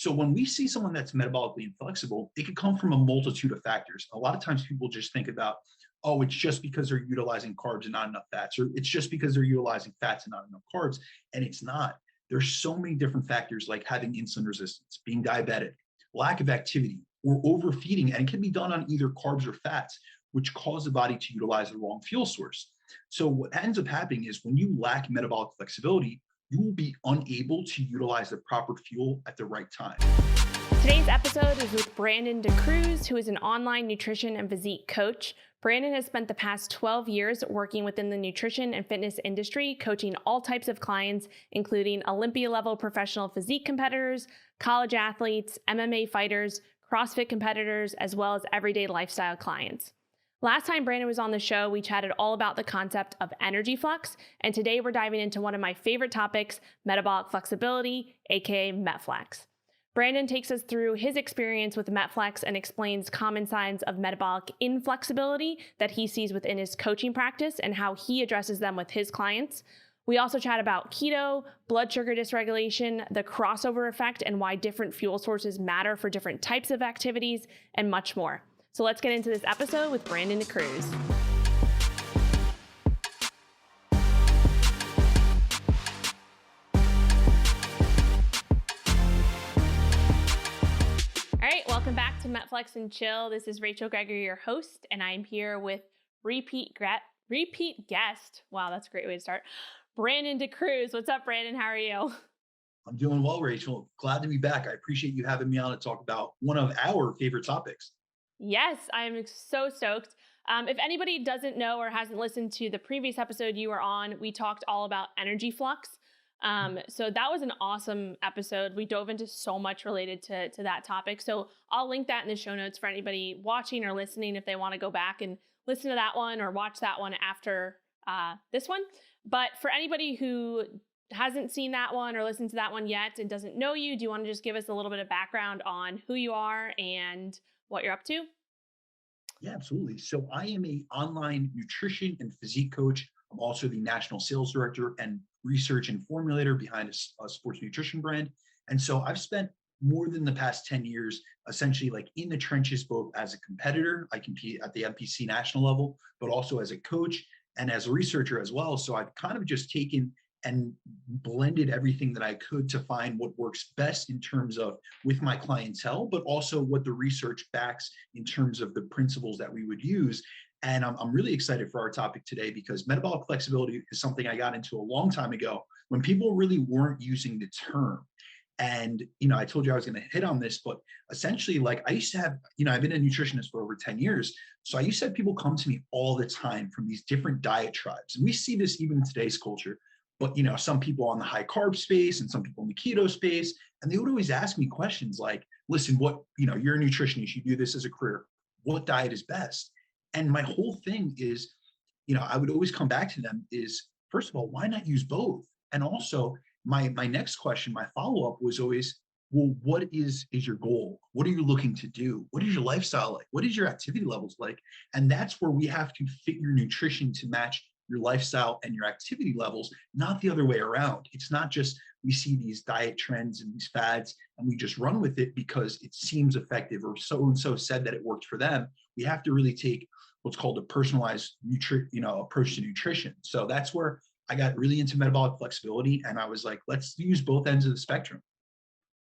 So when we see someone that's metabolically inflexible, it could come from a multitude of factors. A lot of times people just think about, oh, it's just because they're utilizing carbs and not enough fats, or it's just because they're utilizing fats and not enough carbs. And it's not. There's so many different factors like having insulin resistance, being diabetic, lack of activity, or overfeeding. And it can be done on either carbs or fats, which cause the body to utilize the wrong fuel source. So what ends up happening is when you lack metabolic flexibility, you will be unable to utilize the proper fuel at the right time. Today's episode is with Brandon DaCruz, who is an online nutrition and physique coach. Brandon has spent the past 12 years working within the nutrition and fitness industry, coaching all types of clients, including Olympia Level professional physique competitors, college athletes, MMA fighters, CrossFit competitors, as well as everyday lifestyle clients. Last time Brandon was on the show, we chatted all about the concept of energy flux, and today we're diving into one of my favorite topics, metabolic flexibility, aka MetFlex. Brandon takes us through his experience with MetFlex and explains common signs of metabolic inflexibility that he sees within his coaching practice and how he addresses them with his clients. We also chat about keto, blood sugar dysregulation, the crossover effect, and why different fuel sources matter for different types of activities, and much more. So let's get into this episode with Brandon DaCruz. All right, welcome back to MetFlex and Chill. This is Rachel Gregory, your host, and I'm here with repeat guest. Wow, that's a great way to start. Brandon DaCruz. What's up, Brandon? How are you? I'm doing well, Rachel. Glad to be back. I appreciate you having me on to talk about one of our favorite topics. Yes, I'm so stoked. If anybody doesn't know or hasn't listened to the previous episode you were on, we talked all about energy flux. So that was an awesome episode. We dove into so much related to that topic. So I'll link that in the show notes for anybody watching or listening if they want to go back and listen to that one or watch that one after this one. But for anybody who hasn't seen that one or listened to that one yet and doesn't know you, do you want to just give us a little bit of background on who you are and what you're up to? Yeah, absolutely. So I am an online nutrition and physique coach. I'm also the national sales director and research and formulator behind a sports nutrition brand. And so I've spent more than the past 10 years, essentially like in the trenches, both as a competitor, I compete at the NPC national level, but also as a coach and as a researcher as well. So I've kind of just taken and blended everything that I could to find what works best in terms of with my clientele, but also what the research backs in terms of the principles that we would use. And I'm really excited for our topic today because metabolic flexibility is something I got into a long time ago when people really weren't using the term. And, I told you I was going to hit on this, but essentially, like I used to have, I've been a nutritionist for over 10 years. So I used to have people come to me all the time from these different diet tribes. And we see this even in today's culture. But, some people on the high carb space and some people in the keto space, and they would always ask me questions like, listen, you're a nutritionist, you do this as a career. What diet is best? And my whole thing is, I would always come back to them is, first of all, why not use both? And also my next question, my follow-up was always, well, what is your goal? What are you looking to do? What is your lifestyle like? What is your activity levels like? And that's where we have to fit your nutrition to match your lifestyle and your activity levels, not the other way around. It's not just we see these diet trends and these fads and we just run with it because it seems effective or so-and-so said that it worked for them. We have to really take what's called a personalized approach to nutrition. So that's where I got really into metabolic flexibility. And I was like, let's use both ends of the spectrum.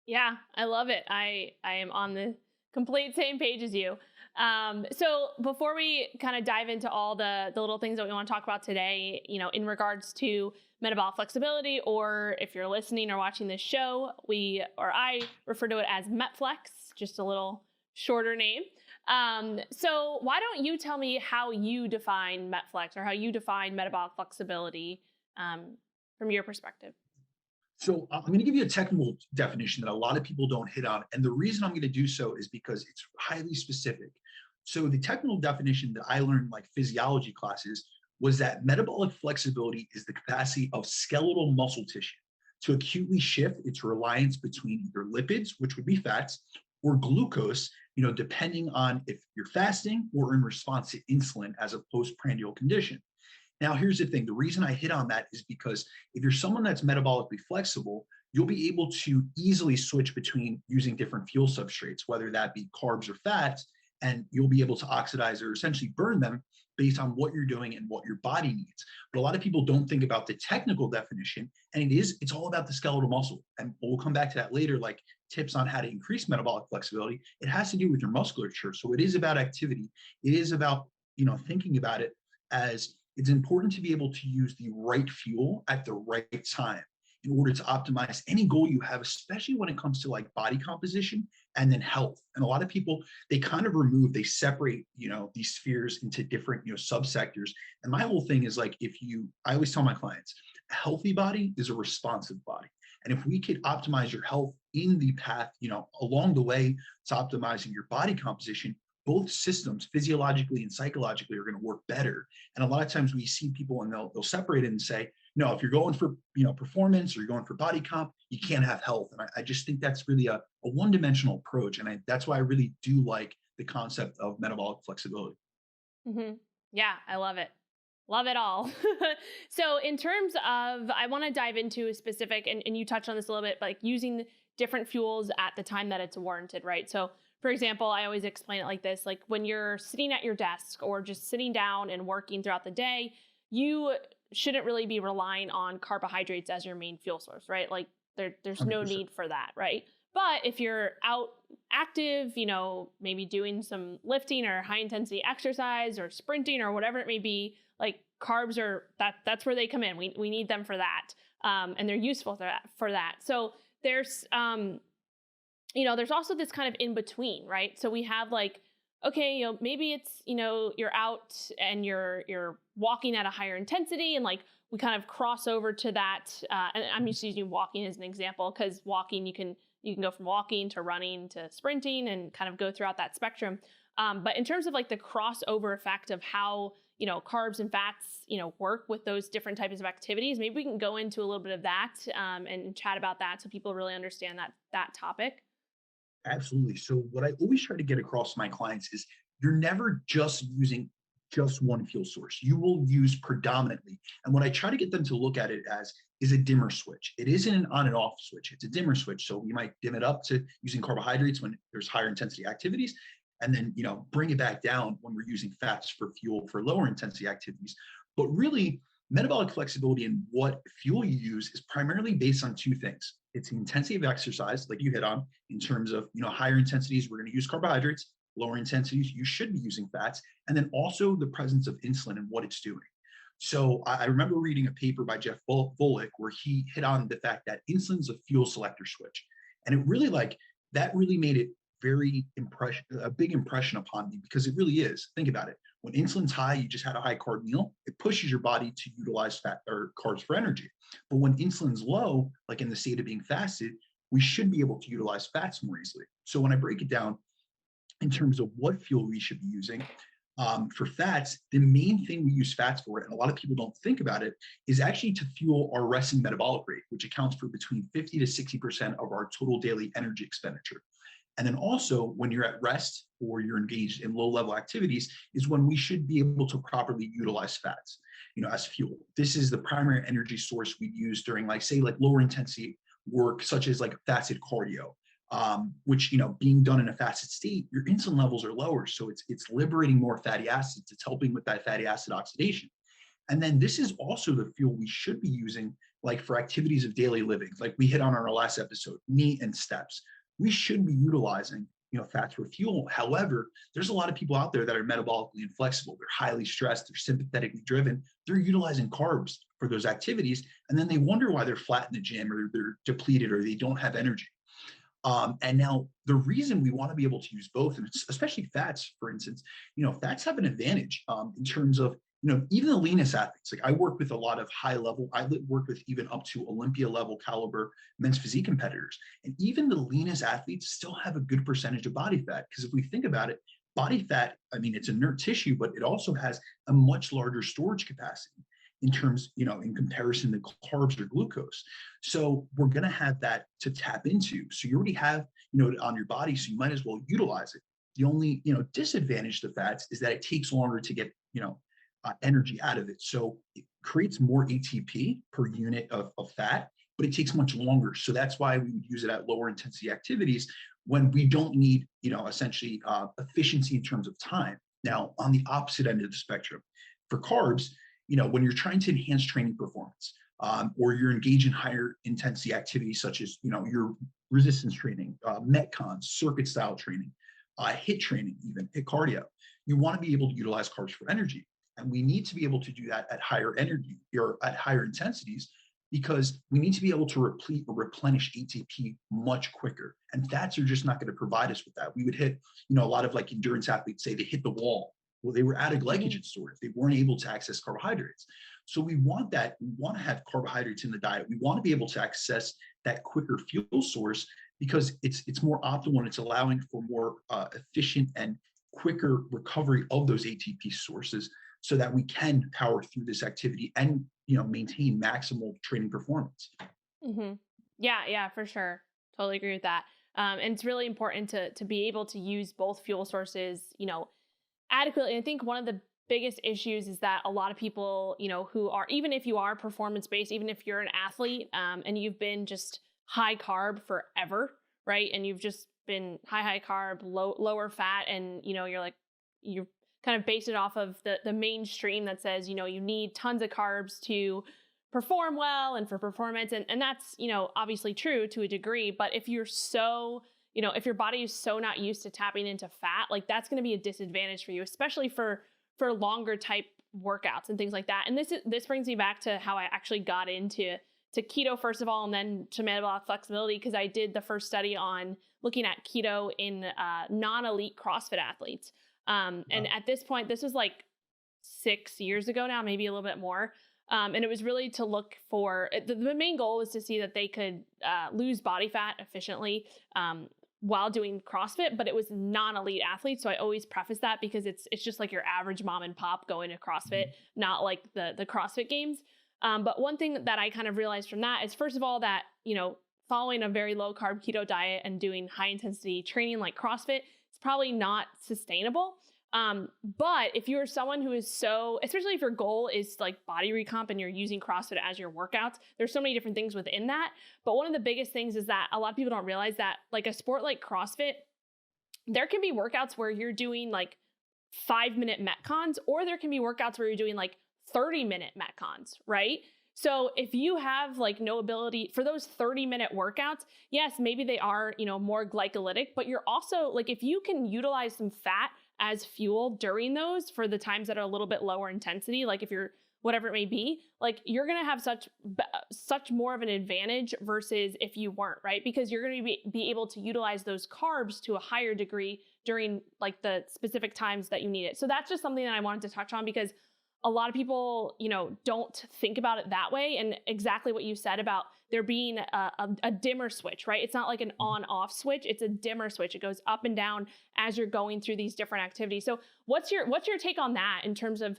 Yeah, I love it. I am on the complete same page as you. So before we kind of dive into all the little things that we want to talk about today, in regards to metabolic flexibility, or if you're listening or watching this show, I refer to it as MetFlex, just a little shorter name. So why don't you tell me how you define MetFlex or how you define metabolic flexibility from your perspective? So I'm going to give you a technical definition that a lot of people don't hit on. And the reason I'm going to do so is because it's highly specific. So the technical definition that I learned in like physiology classes was that metabolic flexibility is the capacity of skeletal muscle tissue to acutely shift its reliance between either lipids, which would be fats, or glucose, depending on if you're fasting or in response to insulin as a postprandial condition. Now, here's the thing. The reason I hit on that is because if you're someone that's metabolically flexible, you'll be able to easily switch between using different fuel substrates, whether that be carbs or fats, and you'll be able to oxidize or essentially burn them based on what you're doing and what your body needs. But a lot of people don't think about the technical definition, and it's all about the skeletal muscle. And we'll come back to that later, like tips on how to increase metabolic flexibility. It has to do with your musculature. So it is about activity. It is about, thinking about it as it's important to be able to use the right fuel at the right time in order to optimize any goal you have, especially when it comes to like body composition and then health. And a lot of people, they separate, these spheres into different, subsectors. And my whole thing is like, I always tell my clients, a healthy body is a responsive body. And if we could optimize your health in the path, along the way to optimizing your body composition, both systems, physiologically and psychologically, are going to work better. And a lot of times we see people and they'll separate it and say, no, if you're going for, performance or you're going for body comp, you can't have health. And I just think that's really a one-dimensional approach. And that's why I really do like the concept of metabolic flexibility. Mm-hmm. Yeah, I love it. Love it all. So in terms of, I want to dive into a specific, and you touched on this a little bit, like using different fuels at the time that it's warranted, right? So for example, I always explain it like this, like when you're sitting at your desk or just sitting down and working throughout the day, you shouldn't really be relying on carbohydrates as your main fuel source, right? Like there's no 100%. need for that, right? But if you're out active, maybe doing some lifting or high intensity exercise or sprinting or whatever it may be, like carbs that's where they come in. We need them for that. And they're useful for that. So there's, there's also this kind of in between, right? So we have like, okay, maybe it's, you're out and you're walking at a higher intensity, and like we kind of cross over to that. And I'm just using walking as an example, because walking, you can go from walking to running to sprinting and kind of go throughout that spectrum. But in terms of like the crossover effect of how, carbs and fats, work with those different types of activities, maybe we can go into a little bit of that and chat about that so people really understand that topic. Absolutely. So what I always try to get across to my clients is you're never just using just one fuel source. You will use predominantly. And what I try to get them to look at it as is a dimmer switch. It isn't an on and off switch. It's a dimmer switch. So we might dim it up to using carbohydrates when there's higher intensity activities, and then, bring it back down when we're using fats for fuel for lower intensity activities. But really, metabolic flexibility and what fuel you use is primarily based on two things. It's the intensity of exercise, like you hit on, in terms of, higher intensities, we're going to use carbohydrates, lower intensities, you should be using fats, and then also the presence of insulin and what it's doing. So I remember reading a paper by Jeff Volek where he hit on the fact that insulin's a fuel selector switch. And it really that really made it a big impression upon me, because it really is. Think about it. When insulin's high, you just had a high carb meal, it pushes your body to utilize fat or carbs for energy. But when insulin's low, like in the state of being fasted, we should be able to utilize fats more easily. So when I break it down in terms of what fuel we should be using, for fats, the main thing we use fats for, and a lot of people don't think about it, is actually to fuel our resting metabolic rate, which accounts for between 50 to 60% of our total daily energy expenditure. And then also, when you're at rest or you're engaged in low-level activities, is when we should be able to properly utilize fats, as fuel. This is the primary energy source we use during, lower intensity work, such as like fasted cardio, which, being done in a fasted state, your insulin levels are lower. So it's liberating more fatty acids. It's helping with that fatty acid oxidation. And then this is also the fuel we should be using, like for activities of daily living, like we hit on our last episode, NEAT and steps. We should be utilizing, fats for fuel. However, there's a lot of people out there that are metabolically inflexible. They're highly stressed. They're sympathetically driven. They're utilizing carbs for those activities. And then they wonder why they're flat in the gym, or they're depleted, or they don't have energy. And now the reason we want to be able to use both, and especially fats, for instance, fats have an advantage in terms of, even the leanest athletes. Like I work with a lot of high level, work with even up to Olympia level caliber men's physique competitors. And even the leanest athletes still have a good percentage of body fat. Because if we think about it, body fat, it's inert tissue, but it also has a much larger storage capacity in terms, in comparison to carbs or glucose. So we're going to have that to tap into. So you already have, on your body, so you might as well utilize it. The only, disadvantage to fats is that it takes longer to get, energy out of it. So it creates more ATP per unit of fat. but it takes much longer. So that's why we would use it at lower intensity activities when we don't need, essentially efficiency in terms of time. Now, on the opposite end of the spectrum, for carbs, when you're trying to enhance training performance, or you're engaged in higher intensity activities such as, your resistance training, metcons, circuit style training, HIIT training, even HIIT cardio, you want to be able to utilize carbs for energy. And we need to be able to do that at higher energy or at higher intensities, because we need to be able to replete or replenish ATP much quicker. And fats are just not going to provide us with that. We would hit, a lot of like endurance athletes say they hit the wall. Well, they were out of glycogen storage. They weren't able to access carbohydrates. So we want that. We want to have carbohydrates in the diet. We want to be able to access that quicker fuel source, because it's more optimal and it's allowing for more efficient and quicker recovery of those ATP sources, so that we can power through this activity and maintain maximal training performance. Mm-hmm. Yeah, for sure. Totally agree with that. And it's really important to be able to use both fuel sources, adequately. I think one of the biggest issues is that a lot of people, who are, even if you are performance based, even if you're an athlete, and you've been just high carb forever, right? And you've just been high carb, lower fat, and you're kind of base it off of the mainstream that says, you need tons of carbs to perform well and for performance. And that's, obviously true to a degree, but if you're so, if your body is so not used to tapping into fat, like that's going to be a disadvantage for you, especially for longer type workouts and things like that. And this brings me back to how I actually got into keto first of all, and then to metabolic flexibility, because I did the first study on looking at keto in non-elite CrossFit athletes. And at this point, this was like 6 years ago now, maybe a little bit more. And it was really to look for, the main goal was to see that they could lose body fat efficiently while doing CrossFit, but it was non-elite athletes. So I always preface that, because it's just like your average mom and pop going to CrossFit, not like the CrossFit games. But one thing that I kind of realized from that is, first of all, that, following a very low carb keto diet and doing high intensity training like CrossFit, it's probably not sustainable. But if you're someone who is especially if your goal is like body recomp and you're using CrossFit as your workouts, there's so many different things within that. But one of the biggest things is that a lot of people don't realize that, like, a sport like CrossFit, there can be workouts where you're doing like 5-minute metcons, or there can be workouts where you're doing like 30-minute metcons, right? So if you have like no ability for those 30-minute workouts, yes, maybe they are, more glycolytic, but you're also like, if you can utilize some fat as fuel during those for the times that are a little bit lower intensity, like if you're whatever it may be, like you're going to have such more of an advantage versus if you weren't, right? Because you're going to be able to utilize those carbs to a higher degree during like the specific times that you need it. So that's just something that I wanted to touch on, because a lot of people, don't think about it that way. And exactly what you said about there being a dimmer switch, right? It's not like an on-off switch. It's a dimmer switch. It goes up and down as you're going through these different activities. So what's your take on that in terms of,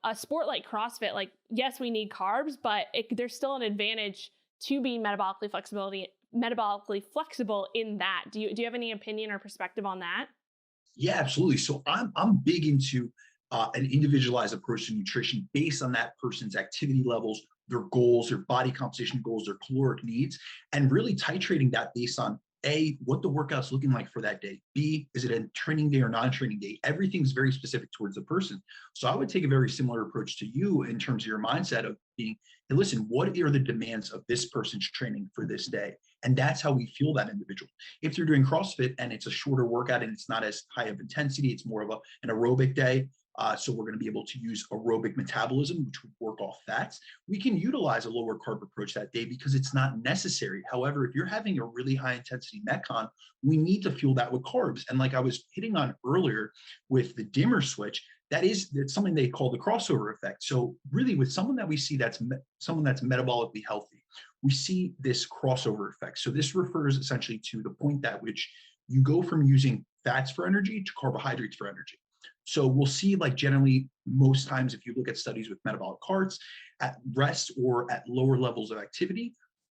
a sport like CrossFit? Like, yes, we need carbs, but there's still an advantage to being metabolically flexible in that. Do you have any opinion or perspective on that? Yeah, absolutely. So I'm big into an individualized approach to nutrition based on that person's activity levels, their goals, their body composition goals, their caloric needs, and really titrating that based on A, what the workout's looking like for that day. B, is it a training day or non-training day? Everything's very specific towards the person. So I would take a very similar approach to you in terms of your mindset of being, hey, listen, what are the demands of this person's training for this day? And that's how we fuel that individual. If you're doing CrossFit and it's a shorter workout and it's not as high of intensity, it's more of an aerobic day. So we're going to be able to use aerobic metabolism, which would work off fats. We can utilize a lower carb approach that day because it's not necessary. However, if you're having a really high intensity metcon, we need to fuel that with carbs. And like I was hitting on earlier with the dimmer switch, that's something they call the crossover effect. So really with someone that we see someone that's metabolically healthy, we see this crossover effect. So this refers essentially to the point at which you go from using fats for energy to carbohydrates for energy. So we'll see, like, generally most times, if you look at studies with metabolic carts at rest or at lower levels of activity,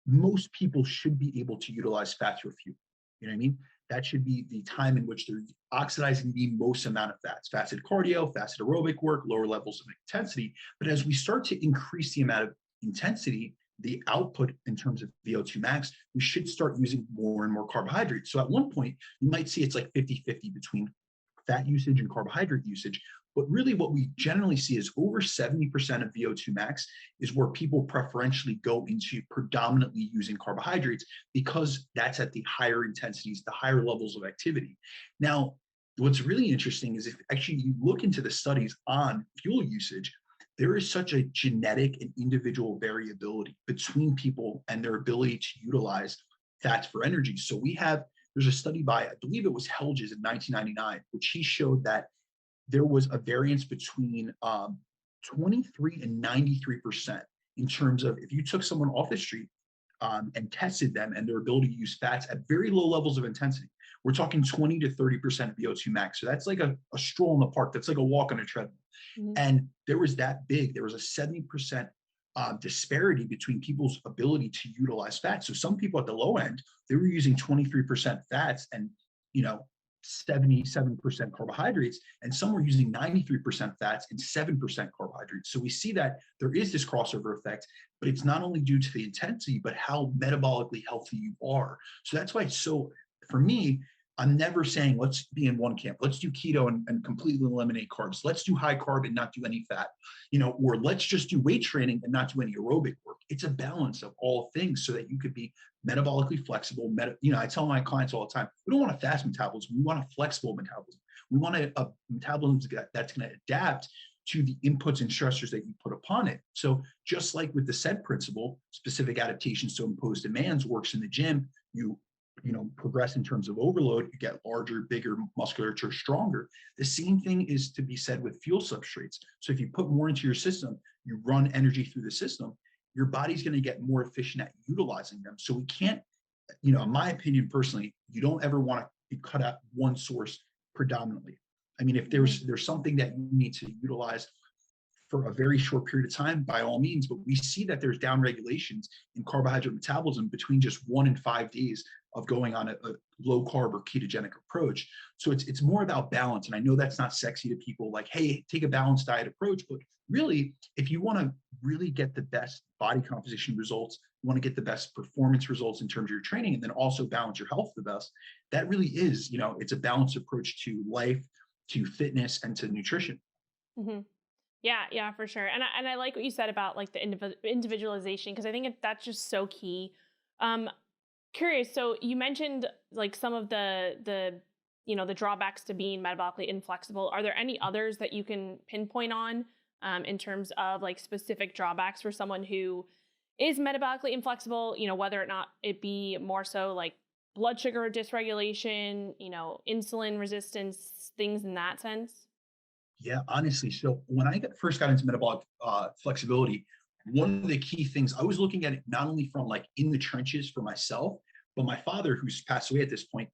most people should be able to utilize fats for fuel. You know what I mean? That should be the time in which they're oxidizing the most amount of fats, fasted cardio, fasted aerobic work, lower levels of intensity. But as we start to increase the amount of intensity, the output in terms of VO2 max, we should start using more and more carbohydrates. So at one point, you might see it's like 50-50 between fat usage and carbohydrate usage. But really what we generally see is over 70% of VO2 max is where people preferentially go into predominantly using carbohydrates because that's at the higher intensities, the higher levels of activity. Now, what's really interesting is if actually you look into the studies on fuel usage, there is such a genetic and individual variability between people and their ability to utilize fats for energy. So there's a study by, I believe it was Helges in 1999, which he showed that there was a variance between 23 and 93% in terms of if you took someone off the street and tested them and their ability to use fats at very low levels of intensity. We're talking 20 to 30% VO2 max. So that's like a stroll in the park. That's like a walk on a treadmill. Mm-hmm. And there was a 70% disparity between people's ability to utilize fats. So some people at the low end, they were using 23% fats and, 77% carbohydrates, and some were using 93% fats and 7% carbohydrates. So we see that there is this crossover effect, but it's not only due to the intensity, but how metabolically healthy you are. So that's why for me, I'm never saying let's be in one camp. Let's do keto and completely eliminate carbs. Let's do high carb and not do any fat, or let's just do weight training and not do any aerobic work. It's a balance of all things so that you could be metabolically flexible. I tell my clients all the time, we don't want a fast metabolism. We want a flexible metabolism. We want a metabolism that's going to adapt to the inputs and stressors that you put upon it. So just like with the SAID principle, specific adaptations to imposed demands works in the gym, you progress in terms of overload, you get larger, bigger musculature, stronger. The same thing is to be said with fuel substrates. So if you put more into your system, you run energy through the system, your body's going to get more efficient at utilizing them. So we can't, in my opinion, personally, you don't ever want to cut out one source predominantly. I mean, if there's something that you need to utilize for a very short period of time, by all means, but we see that there's down regulations in carbohydrate metabolism between just 1 and 5 days of going on a low carb or ketogenic approach. So it's more about balance. And I know that's not sexy to people like, hey, take a balanced diet approach. But really, if you want to really get the best body composition results, you want to get the best performance results in terms of your training, and then also balance your health the best, that really is, it's a balanced approach to life, to fitness, and to nutrition. Mm-hmm. Yeah, for sure. And I like what you said about like the individualization, because I think that's just so key. Curious. So you mentioned like some of the drawbacks to being metabolically inflexible. Are there any others that you can pinpoint on in terms of like specific drawbacks for someone who is metabolically inflexible, whether or not it be more so like blood sugar dysregulation, insulin resistance, things in that sense? Yeah, honestly. So when I first got into metabolic flexibility, one of the key things I was looking at it not only from like in the trenches for myself, but my father, who's passed away at this point,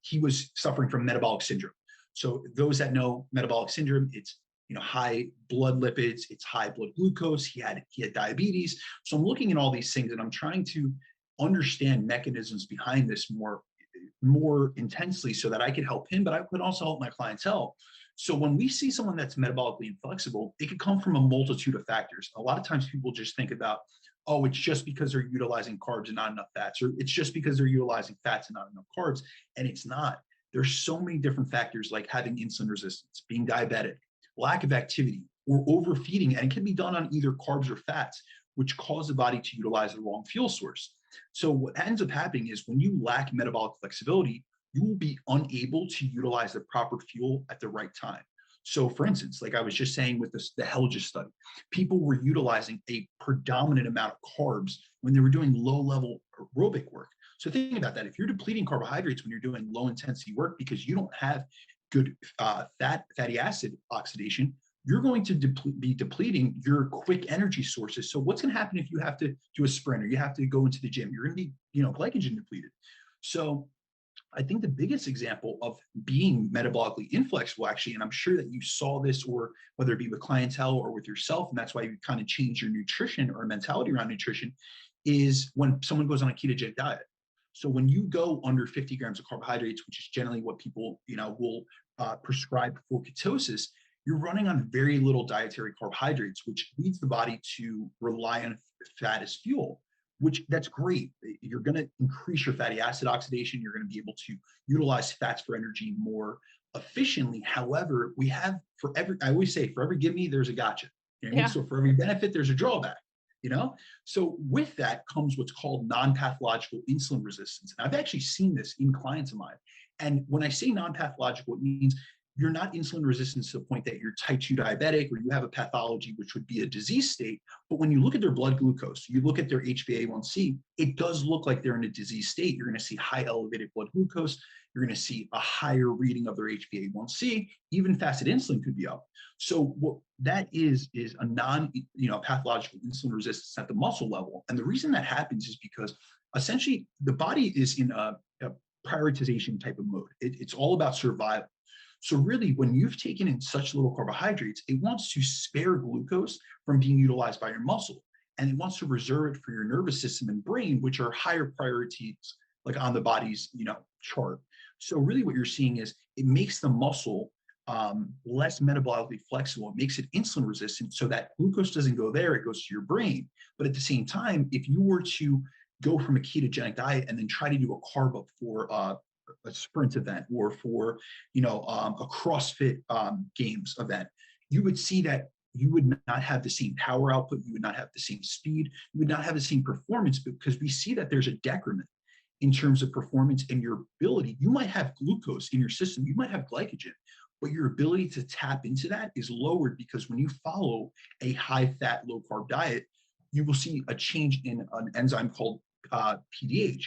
he was suffering from metabolic syndrome. So those that know metabolic syndrome, it's high blood lipids, it's high blood glucose. He had diabetes. So I'm looking at all these things and I'm trying to understand mechanisms behind this more intensely so that I could help him, but I could also help my clientele. So when we see someone that's metabolically inflexible, it could come from a multitude of factors. A lot of times people just think about, oh, it's just because they're utilizing carbs and not enough fats, or it's just because they're utilizing fats and not enough carbs. And it's not. There's so many different factors like having insulin resistance, being diabetic, lack of activity, or overfeeding. And it can be done on either carbs or fats, which cause the body to utilize the wrong fuel source. So what ends up happening is when you lack metabolic flexibility, you will be unable to utilize the proper fuel at the right time. So for instance, like I was just saying with the Helges study, people were utilizing a predominant amount of carbs when they were doing low-level aerobic work. So think about that. If you're depleting carbohydrates when you're doing low-intensity work because you don't have good fatty acid oxidation, you're going to be depleting your quick energy sources. So what's going to happen if you have to do a sprint or you have to go into the gym? You're going to be, glycogen depleted. So I think the biggest example of being metabolically inflexible, actually, and I'm sure that you saw this, or whether it be with clientele or with yourself, and that's why you kind of change your nutrition or mentality around nutrition, is when someone goes on a ketogenic diet. So when you go under 50 grams of carbohydrates, which is generally what people, will prescribe for ketosis, you're running on very little dietary carbohydrates, which leads the body to rely on fat as fuel. which that's great. You're going to increase your fatty acid oxidation. You're going to be able to utilize fats for energy more efficiently. However, I always say, for every gimme, there's a gotcha. You know what I mean? Yeah. So for every benefit, there's a drawback, you know? So with that comes what's called non-pathological insulin resistance. And I've actually seen this in clients of mine. And when I say non-pathological, it means you're not insulin resistant to the point that you're type 2 diabetic or you have a pathology, which would be a disease state. But when you look at their blood glucose, you look at their HbA1c, it does look like they're in a disease state. You're going to see high elevated blood glucose. You're going to see a higher reading of their HbA1c. Even fasted insulin could be up. So what that is a pathological insulin resistance at the muscle level. And the reason that happens is because essentially the body is in a prioritization type of mode. It's all about survival. So really, when you've taken in such little carbohydrates, it wants to spare glucose from being utilized by your muscle. And it wants to reserve it for your nervous system and brain, which are higher priorities, like on the body's, chart. So really what you're seeing is it makes the muscle less metabolically flexible. It makes it insulin resistant so that glucose doesn't go there, it goes to your brain. But at the same time, if you were to go from a ketogenic diet and then try to do a carb up for a sprint event or for a CrossFit games event, you would see that you would not have the same power output, you would not have the same speed, you would not have the same performance, because we see that there's a decrement in terms of performance and your ability. You might have glucose in your system, you might have glycogen, but your ability to tap into that is lowered, because when you follow a high fat, low carb diet, you will see a change in an enzyme called PDH.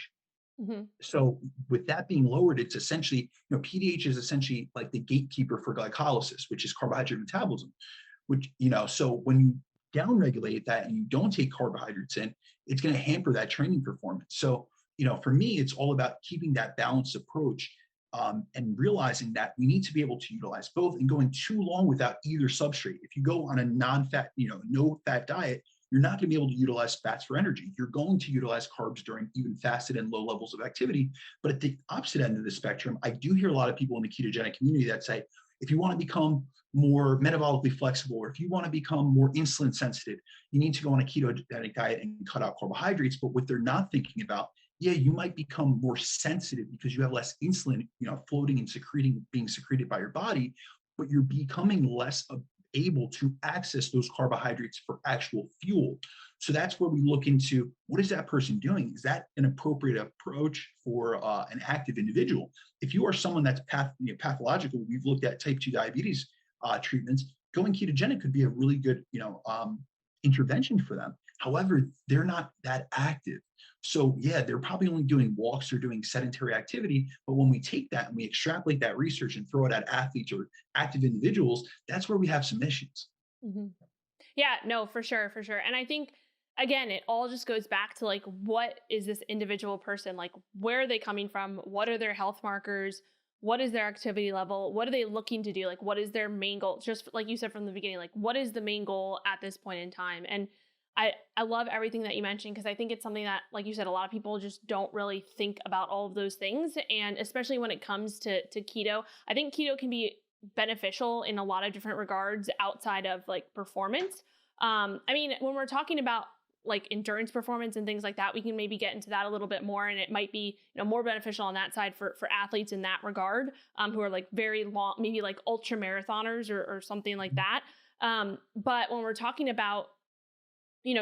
Mm-hmm. So with that being lowered, it's essentially, PDH is essentially like the gatekeeper for glycolysis, which is carbohydrate metabolism, which, so when you downregulate that and you don't take carbohydrates in, it's going to hamper that training performance. So, for me, it's all about keeping that balanced approach and realizing that we need to be able to utilize both, and going too long without either substrate. If you go on a non-fat, no fat diet, you're not going to be able to utilize fats for energy. You're going to utilize carbs during even fasted and low levels of activity. But at the opposite end of the spectrum, I do hear a lot of people in the ketogenic community that say, if you want to become more metabolically flexible, or if you want to become more insulin sensitive, you need to go on a ketogenic diet and cut out carbohydrates. But what they're not thinking about, you might become more sensitive because you have less insulin, floating and being secreted by your body, but you're becoming less able to access those carbohydrates for actual fuel. So that's where we look into, what is that person doing? Is that an appropriate approach for an active individual? If you are someone that's pathological, we've looked at type 2 diabetes treatments, going ketogenic could be a really good intervention for them. However, they're not that active. So they're probably only doing walks or doing sedentary activity. But when we take that and we extrapolate that research and throw it at athletes or active individuals, that's where we have some issues. Mm-hmm. Yeah, no, for sure. And I think, again, it all just goes back to like, what is this individual person? Like, where are they coming from? What are their health markers? What is their activity level? What are they looking to do? Like, what is their main goal? Just like you said from the beginning, like, what is the main goal at this point in time? And I love everything that you mentioned, because I think it's something that, like you said, a lot of people just don't really think about all of those things. And especially when it comes to keto, I think keto can be beneficial in a lot of different regards outside of like performance. I mean, when we're talking about like endurance performance and things like that, we can maybe get into that a little bit more, and it might be, more beneficial on that side for athletes in that regard, who are like very long, maybe like ultra marathoners or something like that. But when we're talking about,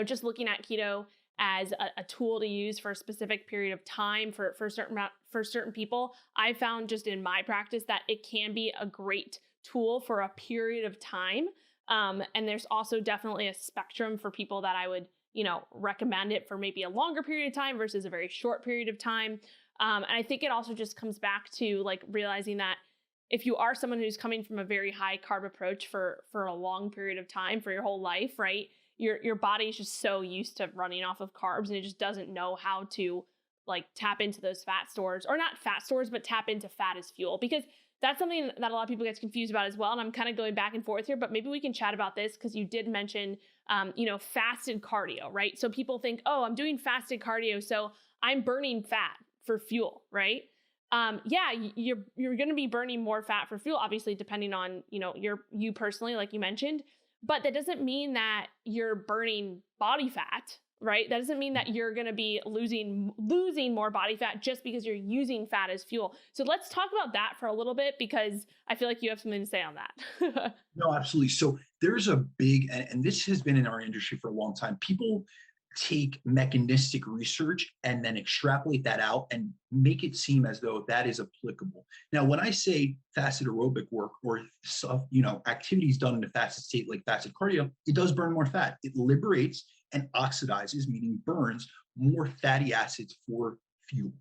just looking at keto as a tool to use for a specific period of time for certain people, I found just in my practice that it can be a great tool for a period of time. And there's also definitely a spectrum for people that I would, recommend it for maybe a longer period of time versus a very short period of time. And I think it also just comes back to like realizing that if you are someone who's coming from a very high carb approach for a long period of time, for your whole life, right? Your body is just so used to running off of carbs, and it just doesn't know how to like tap into those fat stores, or not fat stores, but tap into fat as fuel, because that's something that a lot of people get confused about as well. And I'm kind of going back and forth here, but maybe we can chat about this, because you did mention, fasted cardio, right? So people think, oh, I'm doing fasted cardio, so I'm burning fat for fuel, right? You're going to be burning more fat for fuel, obviously, depending on, you personally, like you mentioned. But that doesn't mean that you're burning body fat right? That doesn't mean that you're going to be losing more body fat just because you're using fat as fuel. So let's talk about that for a little bit, because I feel like you have something to say on that. No, absolutely. So there's a big, and this has been in our industry for a long time. People take mechanistic research and then extrapolate that out and make it seem as though that is applicable. Now, when I say fasted aerobic work or activities done in a fasted state like fasted cardio, it does burn more fat. It liberates and oxidizes, meaning burns more fatty acids for fuel.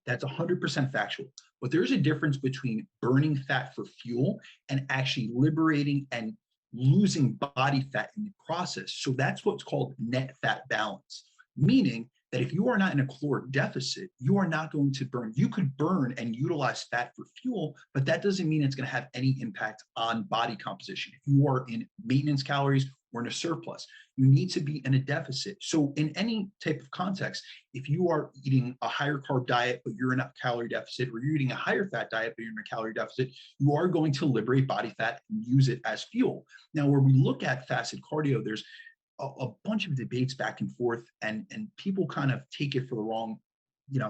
That's 100% factual. But there's a difference between burning fat for fuel and actually liberating and losing body fat in the process. So that's what's called net fat balance, meaning that if you are not in a caloric deficit, you are not going to burn. You could burn and utilize fat for fuel, but that doesn't mean it's going to have any impact on body composition. If you are in maintenance calories or in a surplus, you need to be in a deficit. So in any type of context, if you are eating a higher carb diet, but you're in a calorie deficit, or you're eating a higher fat diet, but you're in a calorie deficit, you are going to liberate body fat and use it as fuel. Now, where we look at fasted cardio, there's a bunch of debates back and forth, and people kind of take it for the wrong,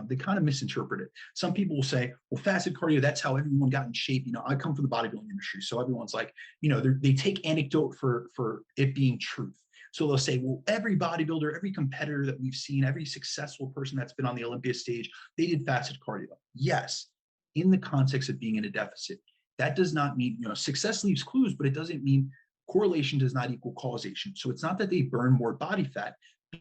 they kind of misinterpret it. Some people will say, well, fasted cardio, that's how everyone got in shape. I come from the bodybuilding industry. So everyone's like, they take anecdote for it being truth. So they'll say, well, every bodybuilder, every competitor that we've seen, every successful person that's been on the Olympia stage, they did fasted cardio. Yes, in the context of being in a deficit. That does not mean, success leaves clues, but it doesn't mean correlation does not equal causation. So it's not that they burn more body fat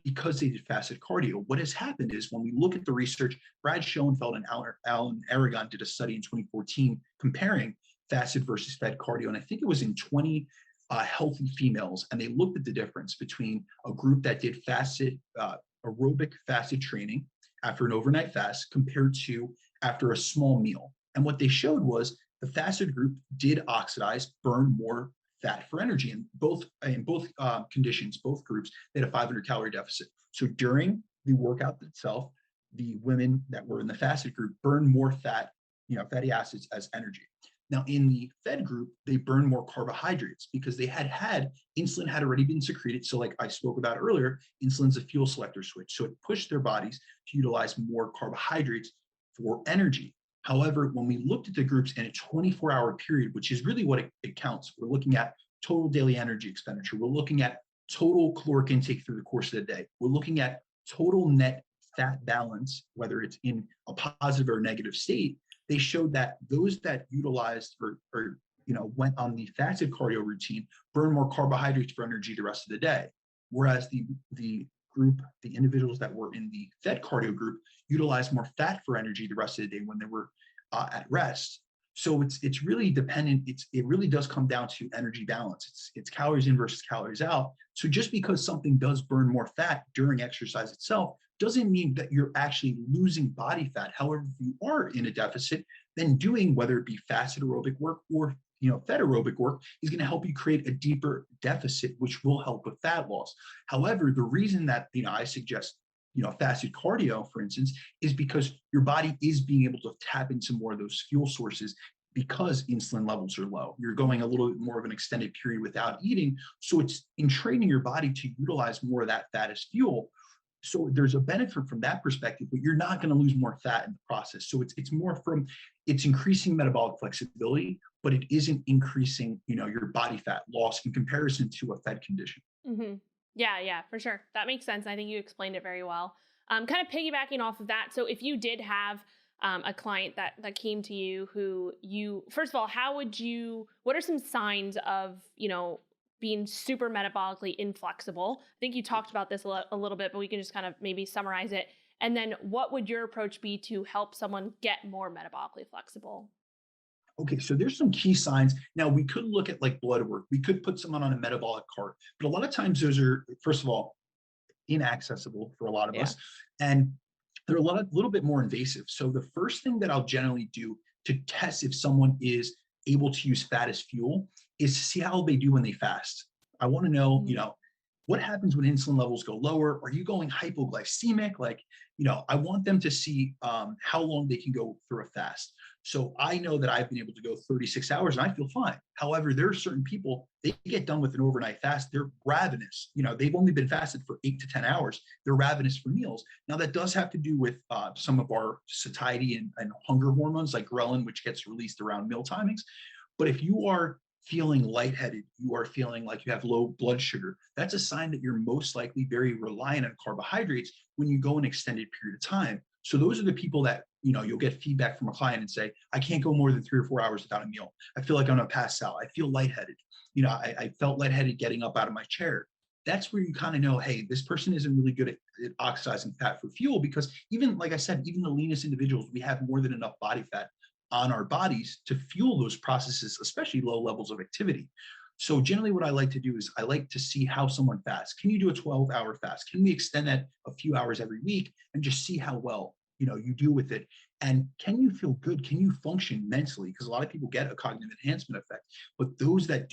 because they did fasted cardio. What has happened is when we look at the research, Brad Schoenfeld and Alan Aragon did a study in 2014 comparing fasted versus fed cardio. And I think it was in 20 healthy females. And they looked at the difference between a group that did fasted, aerobic fasted training after an overnight fast compared to after a small meal. And what they showed was the fasted group did oxidize, burn more fat for energy. And in both conditions, both groups, they had a 500 calorie deficit. So during the workout itself, the women that were in the fasted group burned more fat, fatty acids as energy. Now in the fed group, they burned more carbohydrates because they had insulin had already been secreted. So like I spoke about earlier, insulin's a fuel selector switch. So it pushed their bodies to utilize more carbohydrates for energy. However, when we looked at the groups in a 24-hour period, which is really what it counts, we're looking at total daily energy expenditure. We're looking at total caloric intake through the course of the day. We're looking at total net fat balance, whether it's in a positive or negative state. They showed that those that utilized or went on the fasted cardio routine burn more carbohydrates for energy the rest of the day. Whereas the group, the individuals that were in the fed cardio group, utilized more fat for energy the rest of the day when they were at rest. So it's really dependent. It really does come down to energy balance. It's calories in versus calories out. So just because something does burn more fat during exercise itself doesn't mean that you're actually losing body fat. However, if you are in a deficit, then doing whether it be fasted aerobic work or fed aerobic work is going to help you create a deeper deficit, which will help with fat loss. However, the reason that I suggest fasted cardio, for instance, is because your body is being able to tap into more of those fuel sources because insulin levels are low. You're going a little bit more of an extended period without eating. So it's in training your body to utilize more of that fat as fuel. So there's a benefit from that perspective, but you're not going to lose more fat in the process. So it's increasing metabolic flexibility, but it isn't increasing, your body fat loss in comparison to a fed condition. Mm-hmm. Yeah, for sure. That makes sense. I think you explained it very well. Kind of piggybacking off of that. So if you did have a client that came to you first of all, what are some signs of, being super metabolically inflexible? I think you talked about this a little bit, but we can just kind of maybe summarize it. And then what would your approach be to help someone get more metabolically flexible? Okay, so there's some key signs. Now we could look at like blood work. We could put someone on a metabolic cart, but a lot of times those are, first of all, inaccessible for a lot of us. And they're a little bit more invasive. So the first thing that I'll generally do to test if someone is able to use fat as fuel is to see how they do when they fast. I want to know, what happens when insulin levels go lower? Are you going hypoglycemic? I want them to see how long they can go through a fast. So I know that I've been able to go 36 hours and I feel fine. However, there are certain people, they get done with an overnight fast, they're ravenous. They've only been fasted for 8 to 10 hours. They're ravenous for meals. Now that does have to do with some of our satiety and hunger hormones like ghrelin, which gets released around meal timings. But if you are feeling lightheaded, you are feeling like you have low blood sugar, that's a sign that you're most likely very reliant on carbohydrates when you go an extended period of time. So those are the people that, you'll get feedback from a client and say, I can't go more than 3 or 4 hours without a meal. I feel like I'm gonna pass out. I feel lightheaded. I felt lightheaded getting up out of my chair. That's where you kind of know, hey, this person isn't really good at oxidizing fat for fuel, because even, like I said, even the leanest individuals, we have more than enough body fat on our bodies to fuel those processes, especially low levels of activity. So generally what I like to do is I like to see how someone fasts. Can you do a 12-hour fast? Can we extend that a few hours every week and just see how well, you do with it? And can you feel good? Can you function mentally? Because a lot of people get a cognitive enhancement effect, but those that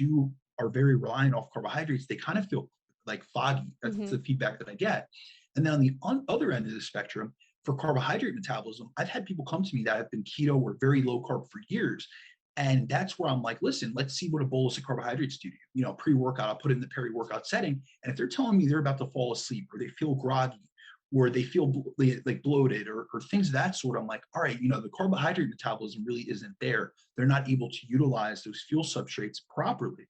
are very reliant off carbohydrates, they kind of feel like foggy. That's the feedback that I get. And then on the other end of the spectrum, for carbohydrate metabolism, I've had people come to me that have been keto or very low carb for years. And that's where I'm like, listen, let's see what a bolus of carbohydrates do to you. Pre-workout, I'll put it in the peri-workout setting. And if they're telling me they're about to fall asleep, or they feel groggy, or they feel like bloated, or things of that sort, I'm like, all right, the carbohydrate metabolism really isn't there. They're not able to utilize those fuel substrates properly.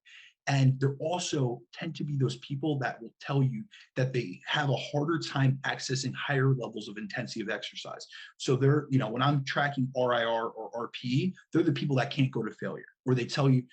And there also tend to be those people that will tell you that they have a harder time accessing higher levels of intensity of exercise. So they're, when I'm tracking RIR or RPE, they're the people that can't go to failure, or they tell you,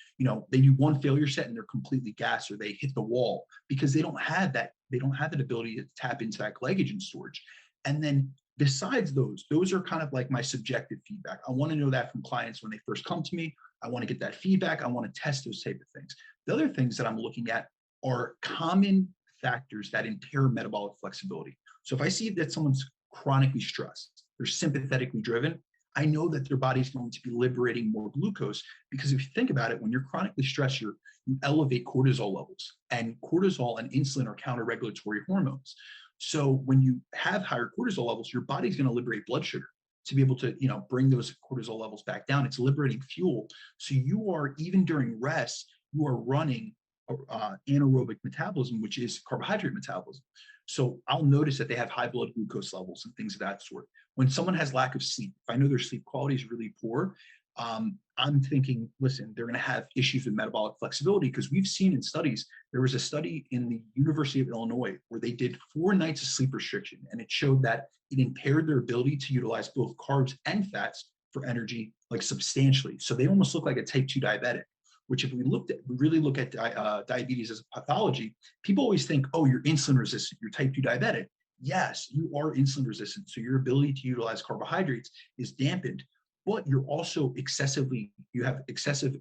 they do one failure set and they're completely gassed, or they hit the wall because they don't have that ability to tap into that glycogen storage. And then besides those are kind of like my subjective feedback. I want to know that from clients when they first come to me. I want to get that feedback. I want to test those type of things. The other things that I'm looking at are common factors that impair metabolic flexibility. So if I see that someone's chronically stressed, they're sympathetically driven, I know that their body's going to be liberating more glucose, because if you think about it, when you're chronically stressed, you elevate cortisol levels, and cortisol and insulin are counter-regulatory hormones. So when you have higher cortisol levels, your body's going to liberate blood sugar to be able to, bring those cortisol levels back down. It's liberating fuel. So you are, even during rest, you are running anaerobic metabolism, which is carbohydrate metabolism. So I'll notice that they have high blood glucose levels and things of that sort. When someone has lack of sleep, if I know their sleep quality is really poor, I'm thinking, listen, they're going to have issues with metabolic flexibility, because we've seen in studies, there was a study in the University of Illinois where they did 4 nights of sleep restriction, and it showed that it impaired their ability to utilize both carbs and fats for energy, like substantially. So they almost look like a type 2 diabetic, which if we really look at diabetes as a pathology, people always think, oh, you're insulin resistant, you're type 2 diabetic. Yes, you are insulin resistant. So your ability to utilize carbohydrates is dampened, but you have excessive